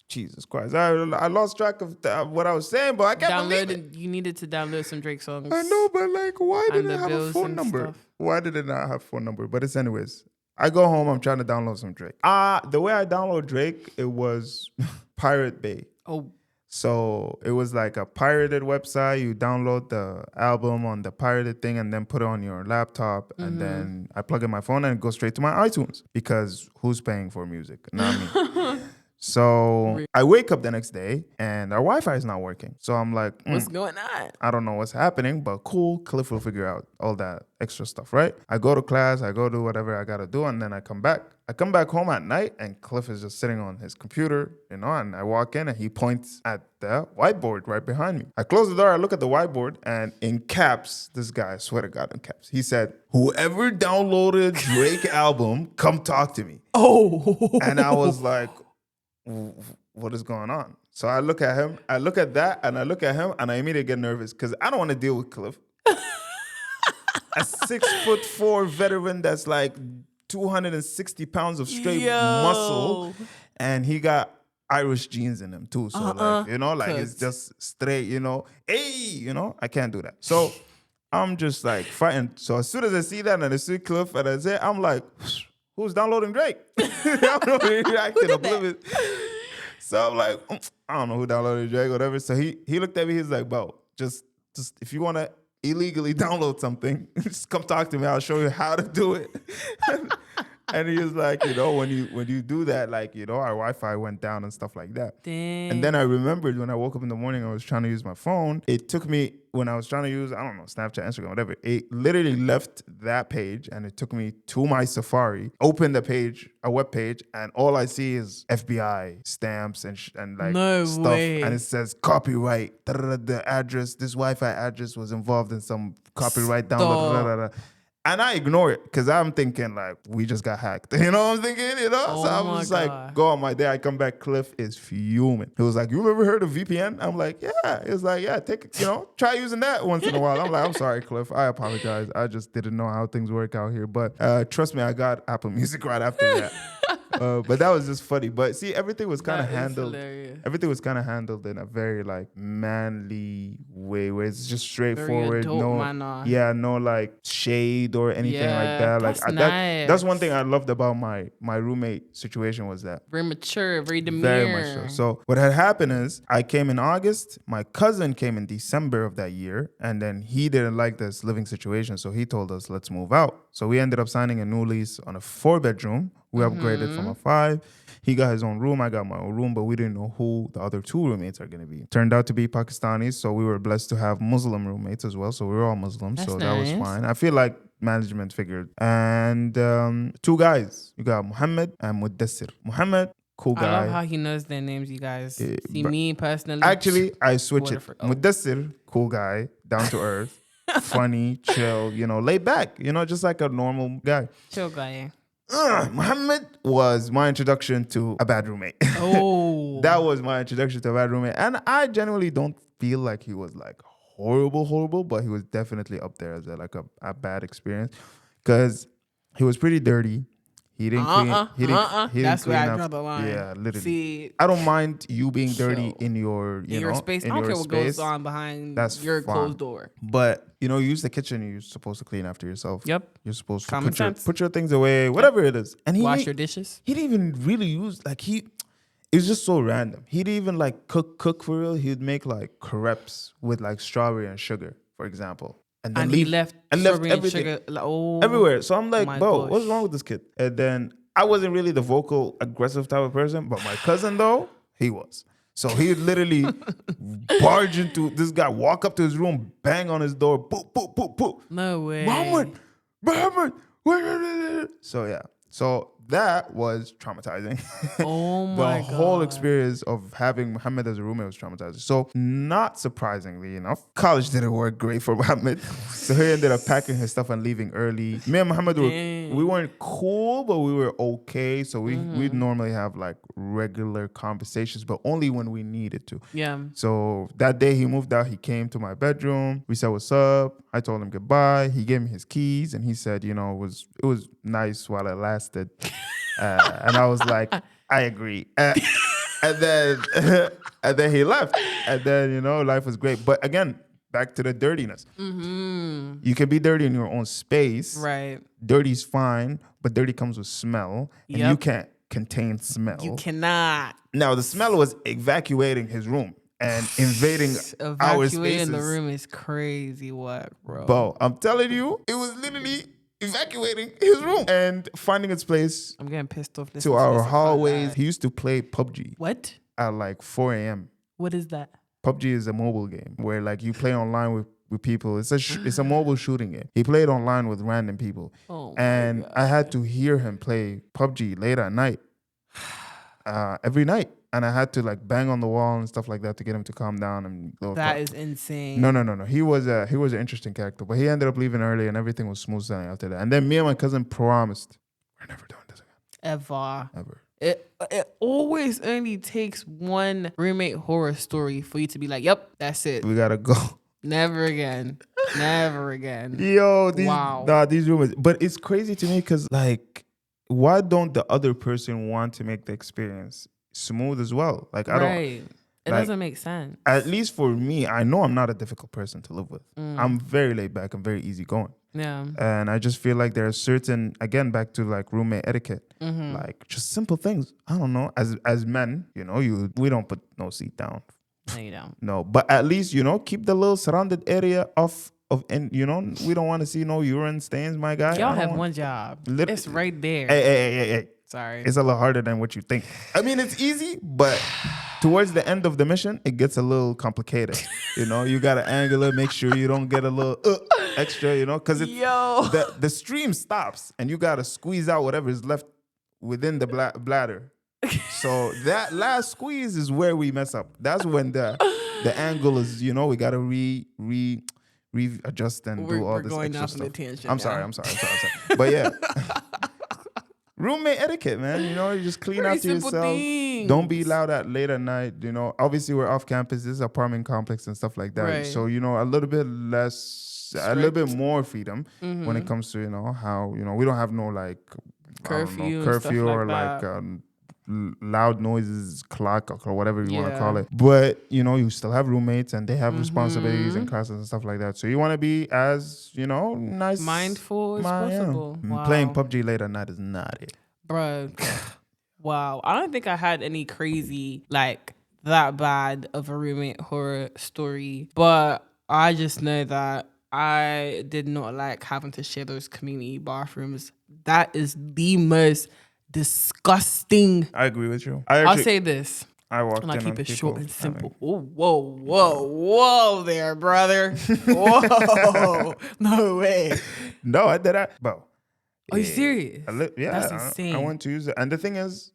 Speaker 1: Jesus Christ. I lost track of what I was saying, but I can't believe it.
Speaker 2: You needed to download some Drake songs.
Speaker 1: I know, but like, why did it have a phone number?
Speaker 2: Stuff.
Speaker 1: Why did it not have a phone number? But it's anyways. I go home, I'm trying to download some Drake. The way I download Drake, it was Pirate Bay.
Speaker 2: Oh.
Speaker 1: So it was like a pirated website. You download the album on the pirated thing and then put it on your laptop. And then I plug in my phone and it goes straight to my iTunes. Because who's paying for music? Not me. So I wake up the next day and our Wi-Fi is not working. So I'm like,
Speaker 2: what's going on?
Speaker 1: I don't know what's happening, but cool. Cliff will figure out all that extra stuff, right? I go to class, I go do whatever I got to do, and then I come back. I come back home at night and Cliff is just sitting on his computer, you know, and I walk in and he points at the whiteboard right behind me. I close the door, I look at the whiteboard, and in caps, this guy, I swear to God, in caps, he said, whoever downloaded Drake album, come talk to me.
Speaker 2: Oh.
Speaker 1: And I was like, what is going on? So I look at him, I look at that, and I look at him, and I immediately get nervous because I don't want to deal with Cliff. A 6'4" veteran that's like 260 pounds of straight muscle, and he got Irish genes in him too. So like, you know, like it's just straight, you know, hey, you know, I can't do that. So I'm just like fighting. So as soon as I see that and I see Cliff and I say, I'm like, who's downloading Drake? I'm reacting oblivious. So I'm like, I don't know who downloaded Drake, whatever. So he looked at me, he's like, bro, just if you want to illegally download something, just come talk to me. I'll show you how to do it. And he was like, when you do that, like, our Wi-Fi went down and stuff like that.
Speaker 2: Dang.
Speaker 1: And then I remembered when I woke up in the morning, I was trying to use my phone. It took me, when I was trying to use, I don't know, Snapchat, Instagram, whatever, it literally left that page and it took me to my Safari, opened the page, a web page, and all I see is FBI stamps and like
Speaker 2: No
Speaker 1: stuff.
Speaker 2: way.
Speaker 1: And it says copyright. The address, this Wi-Fi address was involved in some copyright download. And I ignore it because I'm thinking like we just got hacked. You know what I'm thinking?
Speaker 2: Oh
Speaker 1: So I was just like, go on my day. I come back, Cliff is fuming. He was like, you ever heard of VPN? I'm like, yeah. He was like, yeah, try using that once in a while. I'm like, I'm sorry, Cliff. I apologize. I just didn't know how things work out here. But trust me, I got Apple Music right after that. But that was just funny. But see, everything was kind of handled. Everything was kind of handled in a very like manly way, where it's just straightforward. No like shade or anything like that. Like
Speaker 2: nice.
Speaker 1: that's one thing I loved about my roommate situation was that
Speaker 2: very mature, very demure.
Speaker 1: Very much so. So what had happened is I came in August. My cousin came in December of that year, and then he didn't like this living situation, so he told us let's move out. So we ended up signing a new lease on a 4-bedroom. We upgraded from a 5. He got his own room. I got my own room, but we didn't know who the other 2 roommates are going to be. Turned out to be Pakistanis, so we were blessed to have Muslim roommates as well. So we were all Muslims,
Speaker 2: That's
Speaker 1: so
Speaker 2: nice.
Speaker 1: that was fine. I feel like management figured. And 2 guys. You got Muhammad and Mudassir. Muhammad, cool guy.
Speaker 2: I love how he knows their names, you guys. See, me personally.
Speaker 1: Actually, I switch it. Mudassir, cool guy, down to earth, funny, chill, laid back, just like a normal guy.
Speaker 2: Chill guy.
Speaker 1: Muhammad was my introduction to a bad roommate.
Speaker 2: Oh.
Speaker 1: That was my introduction to a bad roommate. And I genuinely don't feel like he was like horrible, but he was definitely up there as a bad experience because he was pretty dirty. He didn't clean. He didn't
Speaker 2: That's
Speaker 1: clean
Speaker 2: where I
Speaker 1: up.
Speaker 2: draw the line.
Speaker 1: Yeah, literally.
Speaker 2: See,
Speaker 1: I don't mind you being dirty in your,
Speaker 2: in your space. I don't care what goes on behind your closed door.
Speaker 1: But you use the kitchen. You're supposed to clean after yourself.
Speaker 2: Yep.
Speaker 1: You're supposed to put your things away, whatever it is. And
Speaker 2: wash your dishes.
Speaker 1: He didn't even really use it was just so random. He didn't even like cook for real. He'd make like crepes with like strawberry and sugar, for example. And then
Speaker 2: he left
Speaker 1: everything
Speaker 2: sugar,
Speaker 1: everywhere. So I'm like, bro,
Speaker 2: gosh.
Speaker 1: what's wrong with this kid? And then I wasn't really the vocal, aggressive type of person, but my cousin though, he was. So he would literally barge into this guy, walk up to his room, bang on his door, boop, boop, boop, boop.
Speaker 2: No way.
Speaker 1: Muhammad. So yeah. So that was traumatizing.
Speaker 2: Oh my God.
Speaker 1: The whole experience of having Muhammad as a roommate was traumatizing. So not surprisingly enough, college didn't work great for Muhammad. So he ended up packing his stuff and leaving early. Me and Muhammad, we weren't cool, but we were okay. So we'd normally have like regular conversations, but only when we needed to.
Speaker 2: Yeah.
Speaker 1: So that day he moved out, he came to my bedroom. We said, what's up? I told him goodbye. He gave me his keys and he said, it was nice while it lasted. And I was like, I agree. And then he left. And then, life was great. But again, back to the dirtiness.
Speaker 2: Mm-hmm.
Speaker 1: You can be dirty in your own space.
Speaker 2: Right.
Speaker 1: Dirty's fine, but dirty comes with smell. And you can't contain smell.
Speaker 2: You cannot.
Speaker 1: Now, the smell was evacuating his room and invading our spaces.
Speaker 2: Evacuating the room is crazy work, bro.
Speaker 1: Bro, I'm telling you, it was literally evacuating his room and finding its place.
Speaker 2: I'm getting pissed off.
Speaker 1: To our hallways. He used to play PUBG.
Speaker 2: What?
Speaker 1: At like 4 a.m.
Speaker 2: What is that?
Speaker 1: PUBG is a mobile game where like you play online with people. It's a mobile shooting game. He played online with random people. And I had to hear him play PUBG late at night. Every night. And I had to like bang on the wall and stuff like that to get him to calm down and go.
Speaker 2: That is insane.
Speaker 1: No. He was an interesting character, but he ended up leaving early and everything was smooth sailing after that. And then me and my cousin promised we're never doing this again.
Speaker 2: Ever. It always only takes one roommate horror story for you to be like, yep, that's it.
Speaker 1: We gotta go.
Speaker 2: Never again. Never again.
Speaker 1: Yo, these roommates. But it's crazy to me because like, why don't the other person want to make the experience smooth as well? Like I don't.
Speaker 2: It doesn't make sense.
Speaker 1: At least for me, I know I'm not a difficult person to live with. I'm very laid back. I'm very easygoing.
Speaker 2: Yeah.
Speaker 1: And I just feel like there are certain, again, back to like roommate etiquette, like just simple things. I don't know. As men, we don't put no seat down.
Speaker 2: No, you don't.
Speaker 1: No, but at least keep the little surrounded area of and we don't want to see no urine stains, my guy.
Speaker 2: Y'all have one job. It's right there.
Speaker 1: Hey.
Speaker 2: Sorry.
Speaker 1: It's a lot harder than what you think. I mean, it's easy, but towards the end of the mission, it gets a little complicated. You got to angle it, make sure you don't get a little extra, because the stream stops and you got to squeeze out whatever is left within the bladder. So that last squeeze is where we mess up. That's when the angle is, we got to readjust and do all this extra stuff. I'm sorry. But yeah. Roommate etiquette, man. You just clean
Speaker 2: Very
Speaker 1: after yourself.
Speaker 2: Things.
Speaker 1: Don't be loud at late at night. Obviously we're off campus. This is an apartment complex and stuff like that.
Speaker 2: Right.
Speaker 1: So a little bit less, a little bit more freedom when it comes to how we don't have no like curfew or like loud noises, clock or whatever you want to call it. But you still have roommates and they have responsibilities and classes and stuff like that. So you want to be as nice,
Speaker 2: mindful as possible. Wow.
Speaker 1: Playing PUBG late at night is not it,
Speaker 2: bro. Wow, I don't think I had any crazy like that bad of a roommate horror story, but I just know that I did not like having to share those community bathrooms. That is the most disgusting.
Speaker 1: I agree with you.
Speaker 2: I'll say this.
Speaker 1: I walked
Speaker 2: and
Speaker 1: in
Speaker 2: I keep it short and simple.
Speaker 1: Having...
Speaker 2: Whoa there, brother. Whoa. No way.
Speaker 1: No, I did that. Bro.
Speaker 2: Are you serious?
Speaker 1: Yeah.
Speaker 2: That's insane.
Speaker 1: I went to use it. And the thing is,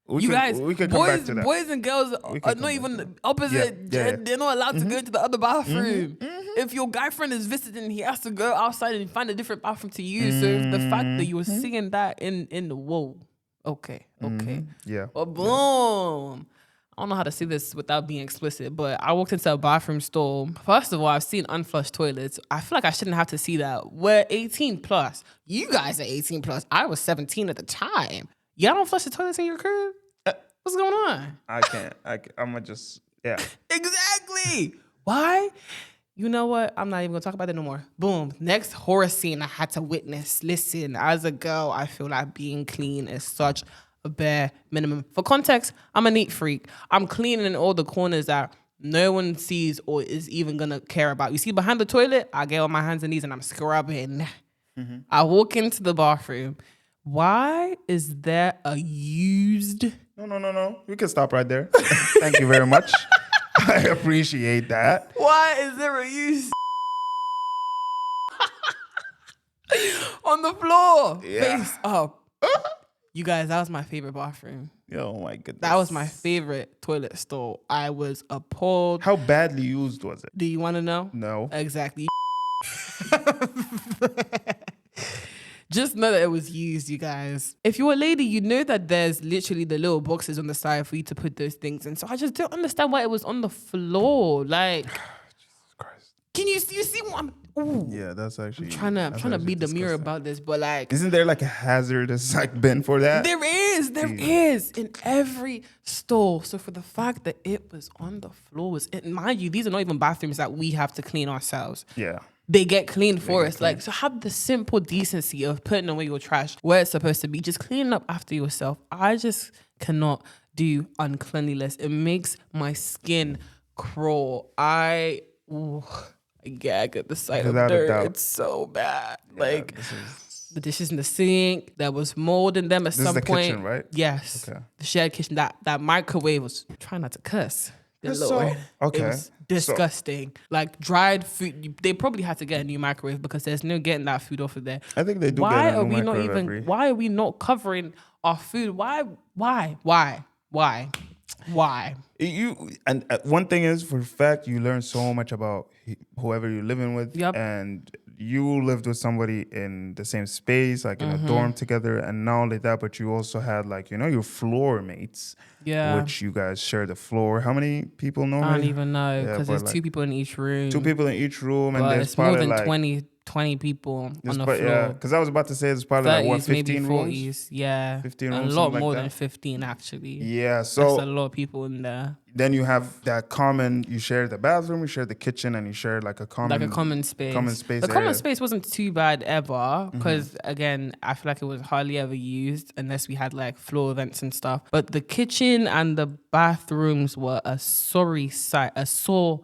Speaker 2: we could come back to that. Boys and girls are not even opposite. Yeah. They're not allowed to go into the other bathroom. If your guy friend is visiting, he has to go outside and find a different bathroom to use. So the fact that you were seeing that in the whoa. Okay.
Speaker 1: Yeah.
Speaker 2: Well, boom. I don't know how to say this without being explicit, but I walked into a bathroom stall. First of all, I've seen unflushed toilets. I feel like I shouldn't have to see that. We're 18 plus. You guys are 18 plus. I was 17 at the time. Y'all don't flush the toilets in your crib? What's going on?
Speaker 1: I can't. I'm going to just, yeah.
Speaker 2: Exactly. Why? You know what? I'm not even going to talk about it no more. Boom. Next horror scene I had to witness. Listen, as a girl, I feel like being clean is such a bare minimum. For context, I'm a neat freak. I'm cleaning in all the corners that no one sees or is even going to care about. You see behind the toilet, I get on my hands and knees and I'm scrubbing. I walk into the bathroom. Why is there a used...
Speaker 1: No. We can stop right there. Thank you very much. I appreciate that.
Speaker 2: Why is there a used on the floor? Face up. You guys, that was my favorite bathroom.
Speaker 1: Oh my goodness.
Speaker 2: That was my favorite toilet stall. I was appalled.
Speaker 1: How badly used was it?
Speaker 2: Do you want to know?
Speaker 1: No.
Speaker 2: Exactly. Just know that it was used, you guys. If you're a lady, you know that there's literally the little boxes on the side for you to put those things in. So I just don't understand why it was on the floor. Like, Jesus Christ. Can you see what I'm... Ooh.
Speaker 1: Yeah, that's actually...
Speaker 2: I'm trying to be demure about this, but like...
Speaker 1: Isn't there like a hazardous like bin for that?
Speaker 2: There is in every store. So for the fact that it was on the floor, mind you, these are not even bathrooms that we have to clean ourselves.
Speaker 1: Yeah.
Speaker 2: They get cleaned for us. Like, so have the simple decency of putting away your trash where it's supposed to be. Just cleaning up after yourself. I just cannot do uncleanliness. It makes my skin crawl. I gag at the sight of dirt. It's so bad. Yeah, like, the dishes in the sink, there was mold in them at some point. This is the kitchen,
Speaker 1: right?
Speaker 2: Yes. Okay. The shared kitchen. That microwave was... Try not to cuss. Lord.
Speaker 1: Okay.
Speaker 2: It was disgusting. Like dried food. They probably had to get a new microwave because there's no getting that food off of there.
Speaker 1: I think they do.
Speaker 2: Why are we not even? Why are we not covering our food? Why?
Speaker 1: You and one thing is for a fact you learn so much about whoever you're living with.
Speaker 2: Yep.
Speaker 1: And you lived with somebody in the same space, like in a dorm together, and not only that, but you also had like your floor mates.
Speaker 2: Yeah.
Speaker 1: Which you guys share the floor. How many people normally?
Speaker 2: I don't even know because there's like 2 people in each room.
Speaker 1: 2 people in each room, and there's
Speaker 2: it's more than
Speaker 1: like
Speaker 2: 20 people on the floor.
Speaker 1: Yeah, because I was about to say it's probably 30s, like what 15
Speaker 2: maybe 40s.
Speaker 1: Rooms?
Speaker 2: Yeah,
Speaker 1: 15 rooms.
Speaker 2: A lot more than 15 actually.
Speaker 1: Yeah, so
Speaker 2: there's a lot of people in there.
Speaker 1: Then you have that common. You share the bathroom, you share the kitchen, and you share like a common space. The common space wasn't too bad ever because again, I feel like it was hardly ever used unless we had like floor vents and stuff. But the kitchen and the bathrooms were a sorry sight, a sore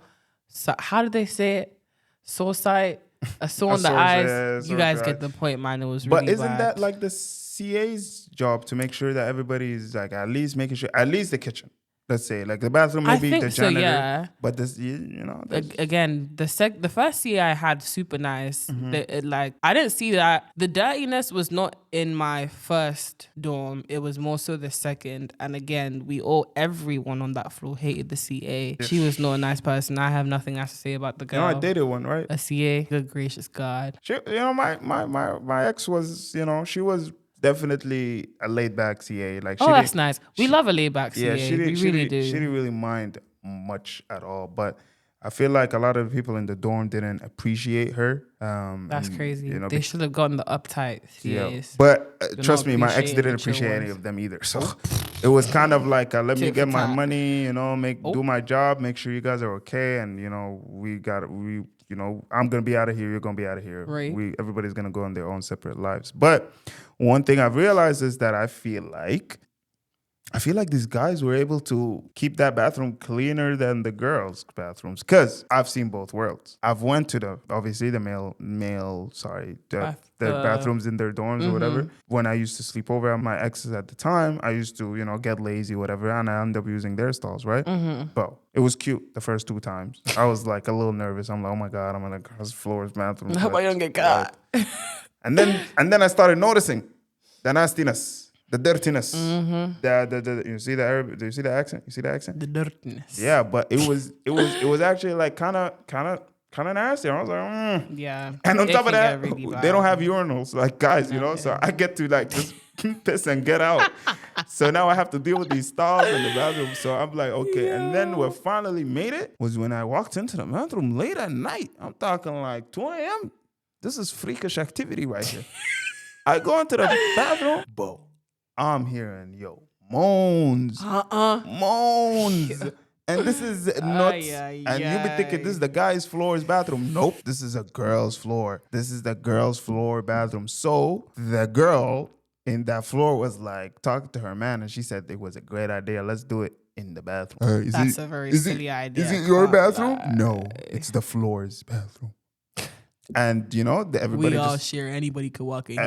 Speaker 1: sight. How did they say it? Sore sight.
Speaker 2: A sore on the eyes. You guys get the point, man. It was really
Speaker 1: But isn't
Speaker 2: bad.
Speaker 1: that like the CA's job to make sure that everybody's like at least making sure, at least the kitchen, let's say, like the bathroom,
Speaker 2: I
Speaker 1: maybe
Speaker 2: think
Speaker 1: the
Speaker 2: so,
Speaker 1: janitor.
Speaker 2: yeah.
Speaker 1: But this,
Speaker 2: Again, the first CA I had super nice.
Speaker 1: Mm-hmm.
Speaker 2: I didn't see that the dirtiness was not in my first dorm. It was more so the second. And again, everyone on that floor hated the CA. She was not a nice person. I have nothing else to say about the girl.
Speaker 1: I dated one, right?
Speaker 2: A CA. Good gracious God.
Speaker 1: She, my ex was, she was definitely a laid back CA. Like,
Speaker 2: That's nice. We love a laid back CA.
Speaker 1: yeah, she
Speaker 2: we really do.
Speaker 1: She didn't really mind much at all, but I feel like a lot of people in the dorm didn't appreciate her.
Speaker 2: That's crazy. They should have gotten the uptight CAs.
Speaker 1: Yeah. But trust me, my ex didn't appreciate any of them either. So it was kind of like, let me get my money, do my job, make sure you guys are okay, and I'm gonna be out of here. You're gonna be out of here.
Speaker 2: Right.
Speaker 1: Everybody's gonna go on their own separate lives. But one thing I've realized is that I feel like these guys were able to keep that bathroom cleaner than the girls' bathrooms, because I've seen both worlds. I've went to the bathrooms in their dorms or whatever. When I used to sleep over at my exes at the time, I used to, get lazy, whatever, and I ended up using their stalls, right? But it was cute the first 2 times. I was like a little nervous. I'm like, oh my God, I'm in a girl's floor's bathroom.
Speaker 2: I hope I don't get caught.
Speaker 1: And then I started noticing the nastiness. The dirtiness. You see do you see the accent? You see the accent?
Speaker 2: The dirtiness.
Speaker 1: Yeah, but it was actually like kind of nasty. I was like,
Speaker 2: yeah.
Speaker 1: And on top of that,
Speaker 2: really
Speaker 1: they don't have urinals like guys, so I get to like just piss and get out. So now I have to deal with these stalls in the bathroom. So I'm like, okay. Yeah. And then what finally made it was when I walked into the bathroom late at night. I'm talking like 2 a.m. This is freakish activity right here. I go into the bathroom, boom. I'm hearing, moans. Moans. And this is nuts. And you be thinking this is the guy's floor's bathroom. Nope. This is a girl's floor. This is the girl's floor bathroom. So the girl in that floor was like talking to her man, and she said it was a great idea. Let's do it in the bathroom.
Speaker 2: That's a very silly idea.
Speaker 1: Is it your bathroom? No, it's the floor's bathroom. And everybody
Speaker 2: we all share. Anybody could walk in.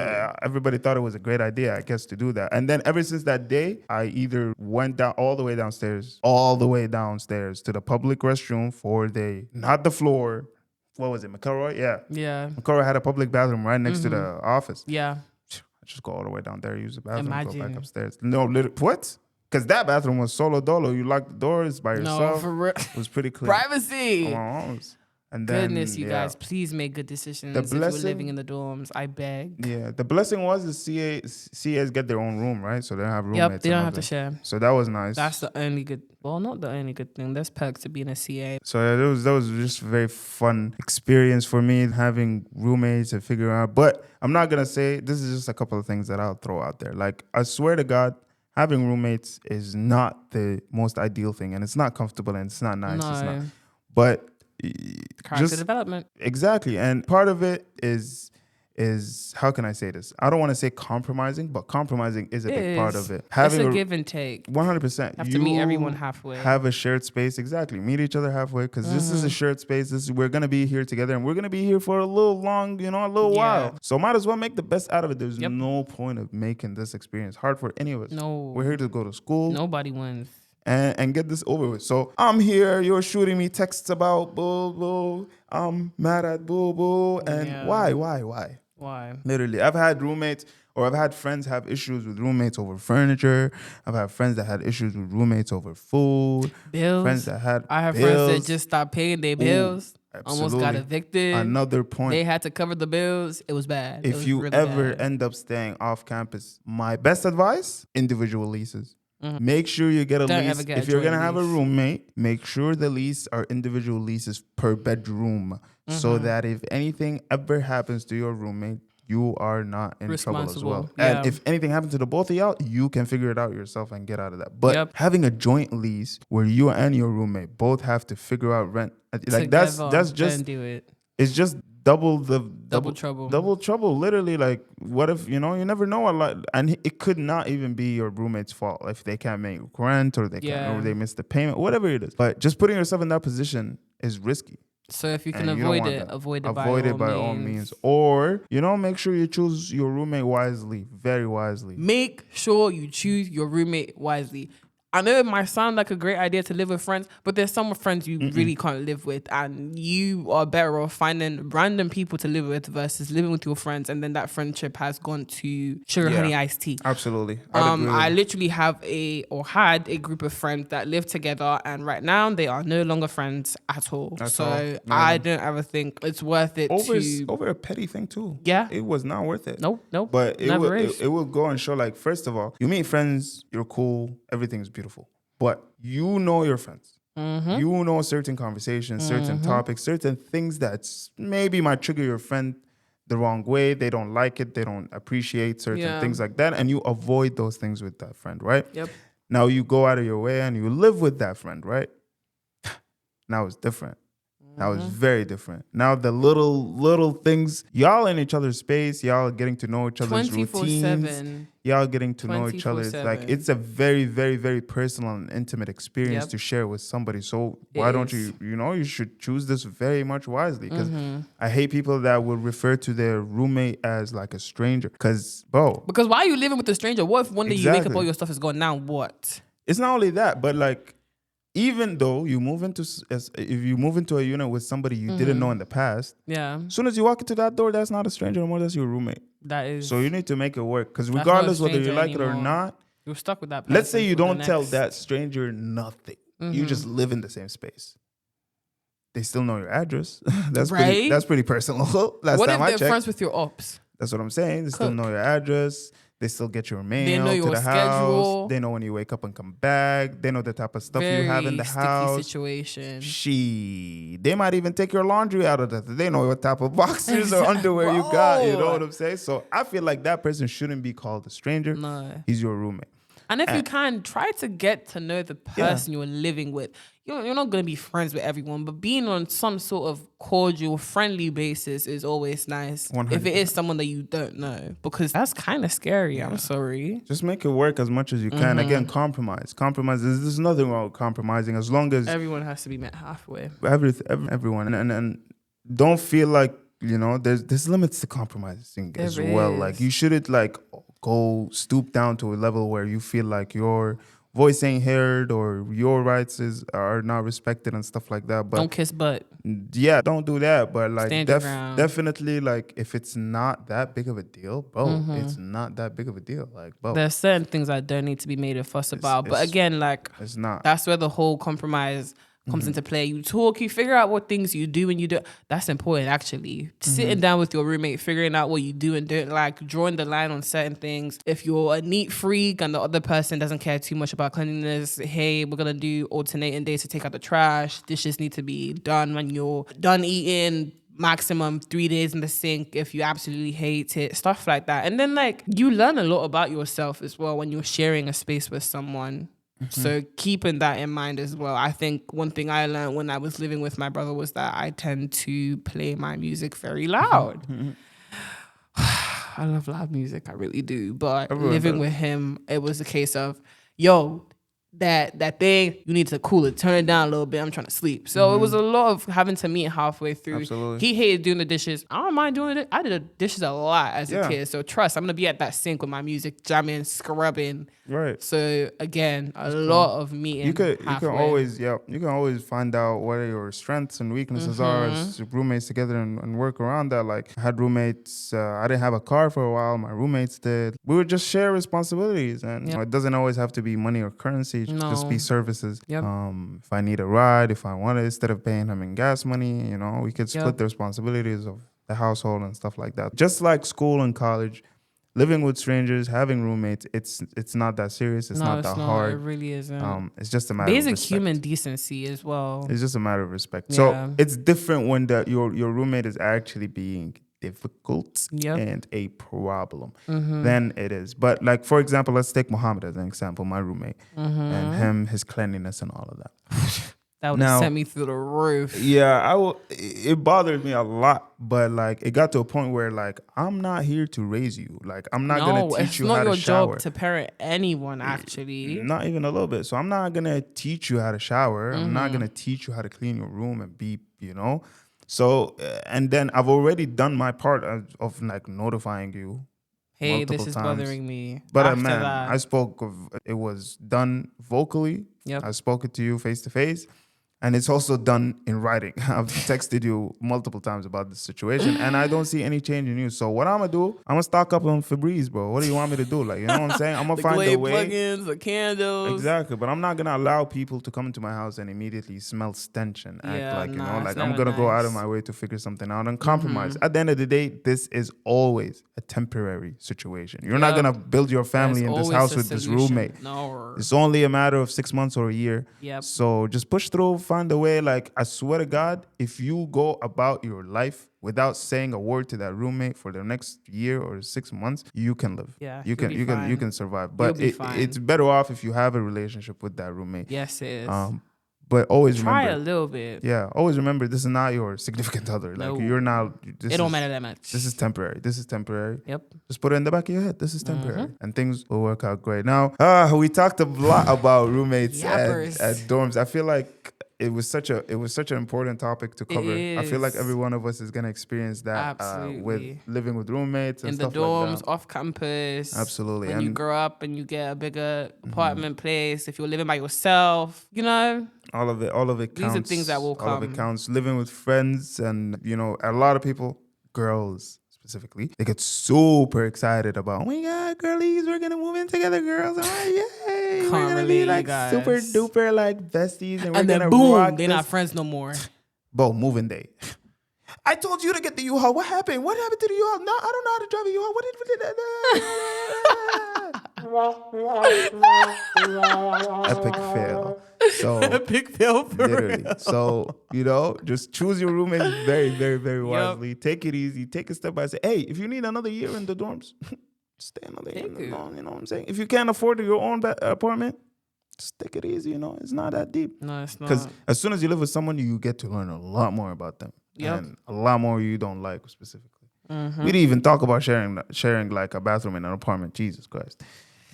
Speaker 1: Everybody thought it was a great idea, I guess, to do that. And then ever since that day, I either went down all the way downstairs to the public restroom for not the floor. What was it, McElroy? Yeah. McElroy had a public bathroom right next to the office.
Speaker 2: Yeah.
Speaker 1: I just go all the way down there, use the bathroom,
Speaker 2: Imagine.
Speaker 1: go back upstairs. No, what? Because that bathroom was solo dolo. You locked the doors by yourself.
Speaker 2: No, for real.
Speaker 1: It was pretty clean.
Speaker 2: Privacy.
Speaker 1: And then,
Speaker 2: goodness, you guys, please make good decisions if you're living in the dorms. I beg.
Speaker 1: Yeah, the blessing was the CAs get their own room, right? So they don't have roommates.
Speaker 2: Yep, they don't have to share.
Speaker 1: So that was nice.
Speaker 2: That's the only good. Well, not the only good thing. There's perks to being a CA.
Speaker 1: So that was just a very fun experience for me, having roommates and figuring out. But I'm not gonna say this is just a couple of things that I'll throw out there. Like, I swear to God, having roommates is not the most ideal thing, and it's not comfortable, and it's not nice.
Speaker 2: No.
Speaker 1: It's not. But
Speaker 2: character development.
Speaker 1: Exactly. And part of it is how can I say this? I don't want to say compromising, but compromising is a big part of it.
Speaker 2: It's a give and take.
Speaker 1: 100%.
Speaker 2: You have to meet everyone halfway.
Speaker 1: Have a shared space. Exactly. Meet each other halfway, because this is a shared space. We're going to be here together, and we're going to be here for a little long, a little while. So might as well make the best out of it. There's no point of making this experience hard for any of us.
Speaker 2: No.
Speaker 1: We're here to go to school.
Speaker 2: Nobody wins.
Speaker 1: And get this over with. So I'm here, you're shooting me texts about boo boo, I'm mad at boo boo, and why?
Speaker 2: Why?
Speaker 1: Literally, I've had roommates, or I've had friends have issues with roommates over furniture. I've had friends that had issues with roommates over food.
Speaker 2: Bills.
Speaker 1: Friends that had
Speaker 2: I have
Speaker 1: bills.
Speaker 2: friends that just stopped paying their bills. Almost got evicted.
Speaker 1: Another point.
Speaker 2: They had to cover the bills. It was bad.
Speaker 1: If you really ever end up staying off campus, my best advice, individual leases. Make sure you get a lease. If you're going to have a roommate, make sure the lease are individual leases per bedroom, so that if anything ever happens to your roommate, you are not in trouble as well.
Speaker 2: Yeah.
Speaker 1: And if anything happens to the both of y'all, you can figure it out yourself and get out of that. But having a joint lease where you and your roommate both have to figure out rent, like that's just
Speaker 2: do it.
Speaker 1: It's just double
Speaker 2: trouble.
Speaker 1: Double trouble. Literally, like, what if you never know a lot, and it could not even be your roommate's fault if they can't make rent or they can't, or they miss the payment, whatever it is. But just putting yourself in that position is risky.
Speaker 2: So if you can
Speaker 1: And you don't
Speaker 2: avoid
Speaker 1: want
Speaker 2: it,
Speaker 1: that.
Speaker 2: avoid it
Speaker 1: Avoid it by all means. Or, make sure you choose your roommate wisely, very wisely.
Speaker 2: Make sure you choose your roommate wisely. I know it might sound like a great idea to live with friends, but there's some friends you really can't live with, and you are better off finding random people to live with versus living with your friends, and then that friendship has gone to sugar honey iced tea.
Speaker 1: Absolutely. I'd agree with
Speaker 2: I
Speaker 1: you.
Speaker 2: literally had a group of friends that live together, and right now they are no longer friends at all. I don't ever think it's worth it
Speaker 1: over a petty thing too.
Speaker 2: Yeah.
Speaker 1: It was not worth it.
Speaker 2: Nope.
Speaker 1: But
Speaker 2: Never is.
Speaker 1: it will go and show, like, first of all, you meet friends, you're cool, everything's beautiful. But you know your friends. You know certain conversations, certain topics, certain things that maybe might trigger your friend the wrong way. They don't like it. They don't appreciate certain things like that. And you avoid those things with that friend, right?
Speaker 2: Yep.
Speaker 1: Now you go out of your way and you live with that friend, right? Now it's different. Now it's very different. Now the little things, y'all in each other's space, y'all getting to know each other's routines.
Speaker 2: 24/7.
Speaker 1: Y'all getting to know each other. It's like, it's a very, very, very personal and intimate experience to share with somebody. So why don't you, you should choose this very much wisely. Because I hate people that will refer to their roommate as like a stranger. Because
Speaker 2: why are you living with a stranger? What if one day you wake up, all your stuff is gone? Now what?
Speaker 1: It's not only that, but like, even though if you move into a unit with somebody you didn't know in the past, as soon as you walk into that door, that's not a stranger anymore. That's your roommate.
Speaker 2: That is.
Speaker 1: So you need to make it work, because regardless whether you like it or not,
Speaker 2: you're stuck with that person.
Speaker 1: Let's say you don't tell that stranger nothing. You just live in the same space. They still know your address. That's pretty personal.
Speaker 2: What if they're friends with your ops?
Speaker 1: That's what I'm saying. They still know your address. They still get your mail
Speaker 2: they know
Speaker 1: to
Speaker 2: your
Speaker 1: the
Speaker 2: schedule.
Speaker 1: house. They know when you wake up and come back. They know the type of stuff you have in the house.
Speaker 2: Situation.
Speaker 1: They might even take your laundry out of that. They know what type of boxers or underwear you got. You know what I'm saying? So I feel like that person shouldn't be called a stranger.
Speaker 2: No.
Speaker 1: He's your roommate.
Speaker 2: And if you can, try to get to know the person you're living with. You're not going to be friends with everyone, but being on some sort of cordial, friendly basis is always nice.
Speaker 1: 100%.
Speaker 2: If it is someone that you don't know, because that's kind of scary. I'm sorry.
Speaker 1: Just make it work as much as you can. Again, compromise. There's nothing wrong with compromising, as long as
Speaker 2: everyone has to be met halfway.
Speaker 1: Everyone. And don't feel like, there's limits to compromising as well. Like, you shouldn't go stoop down to a level where you feel like your voice ain't heard or your rights are not respected and stuff like that. But
Speaker 2: don't kiss butt.
Speaker 1: Yeah, don't do that. But like,
Speaker 2: definitely,
Speaker 1: like, if it's not that big of a deal, bro, it's not that big of a deal. Like, bro,
Speaker 2: there's certain things that don't need to be made a fuss about. But again, like,
Speaker 1: it's not.
Speaker 2: That's where the whole compromise comes into play. You talk, you figure out what things you do and you do. That's important, actually. Sitting down with your roommate, figuring out what you do and don't like, drawing the line on certain things. If you're a neat freak and the other person doesn't care too much about cleanliness, hey, we're gonna do alternating days to take out the trash. Dishes need to be done when you're done eating. Maximum 3 days in the sink if you absolutely hate it, stuff like that. And then, like, you learn a lot about yourself as well when you're sharing a space with someone. So keeping that in mind as well. I think one thing I learned when I was living with my brother was that I tend to play my music very loud. I love loud music, I really do. But living with him, it was a case of, that thing, you need to cool it, turn it down a little bit. I'm trying to sleep. So it was a lot of having to meet halfway through.
Speaker 1: Absolutely.
Speaker 2: He hated doing the dishes. I don't mind doing it. I did the dishes a lot as a kid. So trust, I'm gonna be at that sink with my music, jamming, scrubbing.
Speaker 1: Right.
Speaker 2: So again, a lot of meeting. You can
Speaker 1: always find out what your strengths and weaknesses are as roommates together and work around that. Like, I had roommates. I didn't have a car for a while. My roommates did. We would just share responsibilities, and it doesn't always have to be money or currency. Just be services.
Speaker 2: Yep.
Speaker 1: If I need a ride, if I want it, instead of paying him in gas money, we could split the responsibilities of the household and stuff like that. Just like school and college, living with strangers, having roommates, it's not that serious. It's not that hard.
Speaker 2: It really isn't.
Speaker 1: It's just a matter of respect.
Speaker 2: Basic human decency as well.
Speaker 1: It's just a matter of respect. So it's different when your roommate is actually being difficult and a problem than it is. But like, for example, let's take Muhammad as an example, my roommate, and his cleanliness and all of that.
Speaker 2: That would have sent me through the roof.
Speaker 1: Yeah, it bothered me a lot, but like, it got to a point where, like, I'm not here to raise you. Like, I'm not gonna teach you how to shower.
Speaker 2: It's not your job to parent anyone, actually.
Speaker 1: Not even a little bit. So I'm not gonna teach you how to shower. I'm not gonna teach you how to clean your room and be, So, and then I've already done my part of like notifying you
Speaker 2: Hey,
Speaker 1: multiple
Speaker 2: this is
Speaker 1: times.
Speaker 2: bothering me.
Speaker 1: But
Speaker 2: After
Speaker 1: man,
Speaker 2: that,
Speaker 1: I spoke of it was done vocally.
Speaker 2: Yep.
Speaker 1: I spoke it to you face to face. And it's also done in writing. I've texted you multiple times about this situation, and I don't see any change in you. So what I'm gonna do? I'm gonna stock up on Febreze, bro. What do you want me to do? Like, you know what I'm saying? I'm gonna
Speaker 2: the
Speaker 1: find a
Speaker 2: Glade
Speaker 1: way.
Speaker 2: plugins, the candles.
Speaker 1: Exactly, but I'm not gonna allow people to come into my house and immediately smell stench and act
Speaker 2: Yeah,
Speaker 1: like, you know,
Speaker 2: nah,
Speaker 1: like
Speaker 2: it's
Speaker 1: I'm
Speaker 2: never
Speaker 1: gonna go out of
Speaker 2: nice.
Speaker 1: my way to figure something out and compromise. At the end of the day, this is always a temporary situation. You're not
Speaker 2: Yep.
Speaker 1: gonna build your family
Speaker 2: There's
Speaker 1: in this
Speaker 2: always
Speaker 1: house
Speaker 2: a
Speaker 1: with this
Speaker 2: solution.
Speaker 1: roommate.
Speaker 2: No.
Speaker 1: It's only a matter of 6 months or a year.
Speaker 2: Yep.
Speaker 1: So just push through, find a way. Like, I swear to God, if you go about your life without saying a word to that roommate for the next year or 6 months, you can live.
Speaker 2: Yeah,
Speaker 1: you
Speaker 2: you'll
Speaker 1: can
Speaker 2: be
Speaker 1: you can you
Speaker 2: fine.
Speaker 1: can survive.
Speaker 2: You'll
Speaker 1: But
Speaker 2: be fine.
Speaker 1: it's better off if you have a relationship with that roommate.
Speaker 2: Yes, it is.
Speaker 1: But always
Speaker 2: Try
Speaker 1: remember,
Speaker 2: a little bit.
Speaker 1: yeah, always remember this is not your significant other. Like,
Speaker 2: No.
Speaker 1: you're not.
Speaker 2: It don't matter that much.
Speaker 1: This is temporary. This is temporary.
Speaker 2: Yep.
Speaker 1: Just put it in the back of your head. This is temporary, and things will work out great. Now, we talked a lot about roommates
Speaker 2: Yappers.
Speaker 1: at dorms. I feel like it was such an important topic to cover. I feel like
Speaker 2: is.
Speaker 1: every one of us is gonna experience that with
Speaker 2: Absolutely.
Speaker 1: living with roommates and
Speaker 2: In the
Speaker 1: stuff
Speaker 2: dorms,
Speaker 1: like that.
Speaker 2: off campus.
Speaker 1: Absolutely.
Speaker 2: When you
Speaker 1: And
Speaker 2: grow up and you get a bigger apartment place, if you're living by yourself, you know,
Speaker 1: all of it
Speaker 2: these
Speaker 1: counts.
Speaker 2: are things that will
Speaker 1: All of it
Speaker 2: come.
Speaker 1: counts. Living with friends, and you know, a lot of people, girls specifically, they get super excited about, oh my God, girlies, we're gonna move in together, girls. Oh, yay, we're gonna
Speaker 2: relate,
Speaker 1: be
Speaker 2: you
Speaker 1: like
Speaker 2: guys.
Speaker 1: super duper like besties, and we're
Speaker 2: And
Speaker 1: gonna
Speaker 2: then boom,
Speaker 1: rock
Speaker 2: they're
Speaker 1: this.
Speaker 2: not friends no more.
Speaker 1: Bro, moving day. I told you to get the U-Haul. What happened? What happened to the U-Haul? No, I don't know how to drive a U-Haul. What did epic fail. So
Speaker 2: Epic fail for
Speaker 1: literally.
Speaker 2: real.
Speaker 1: So, you know, just choose your roommates very, very, very wisely. Take it easy. Take it step by step. Hey, if you need another year in the dorms, stay another year in the dorm. You know what I'm saying? If you can't afford your own apartment, just take it easy. You know, it's not that deep.
Speaker 2: No, it's not.
Speaker 1: Because as soon as you live with someone, you get to learn a lot more about them.
Speaker 2: Yep.
Speaker 1: And a lot more you don't like specifically.
Speaker 2: Mm-hmm.
Speaker 1: We didn't even talk about sharing like a bathroom in an apartment. Jesus Christ.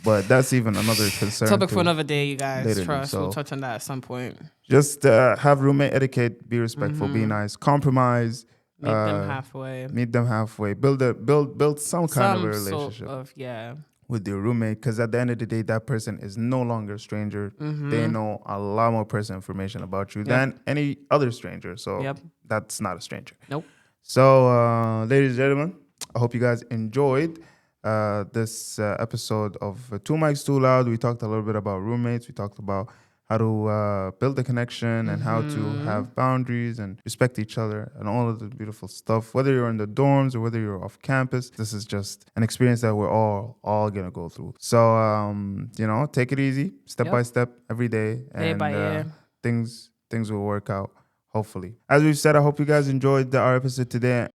Speaker 1: But that's even another concern.
Speaker 2: Topic for another day, you guys.
Speaker 1: Literally,
Speaker 2: Trust.
Speaker 1: so-
Speaker 2: We'll touch on that at some point.
Speaker 1: Just have roommate etiquette, be respectful, be nice, compromise,
Speaker 2: Meet them halfway.
Speaker 1: meet them halfway, build some kind of a relationship
Speaker 2: Sort of, yeah.
Speaker 1: with your roommate, because at the end of the day, that person is no longer a stranger. They know a lot more personal information about you than any other stranger. So that's not a stranger.
Speaker 2: Nope.
Speaker 1: So, ladies and gentlemen, I hope you guys enjoyed this episode of Two Mics Too Loud. We talked a little bit about roommates. We talked about how to build a connection and how to have boundaries and respect each other and all of the beautiful stuff. Whether you're in the dorms or whether you're off campus, this is just an experience that we're all gonna go through. So, you know, take it easy, step by step, every day,
Speaker 2: Day
Speaker 1: and
Speaker 2: by day.
Speaker 1: things will work out. Hopefully. As we've said, I hope you guys enjoyed our episode today.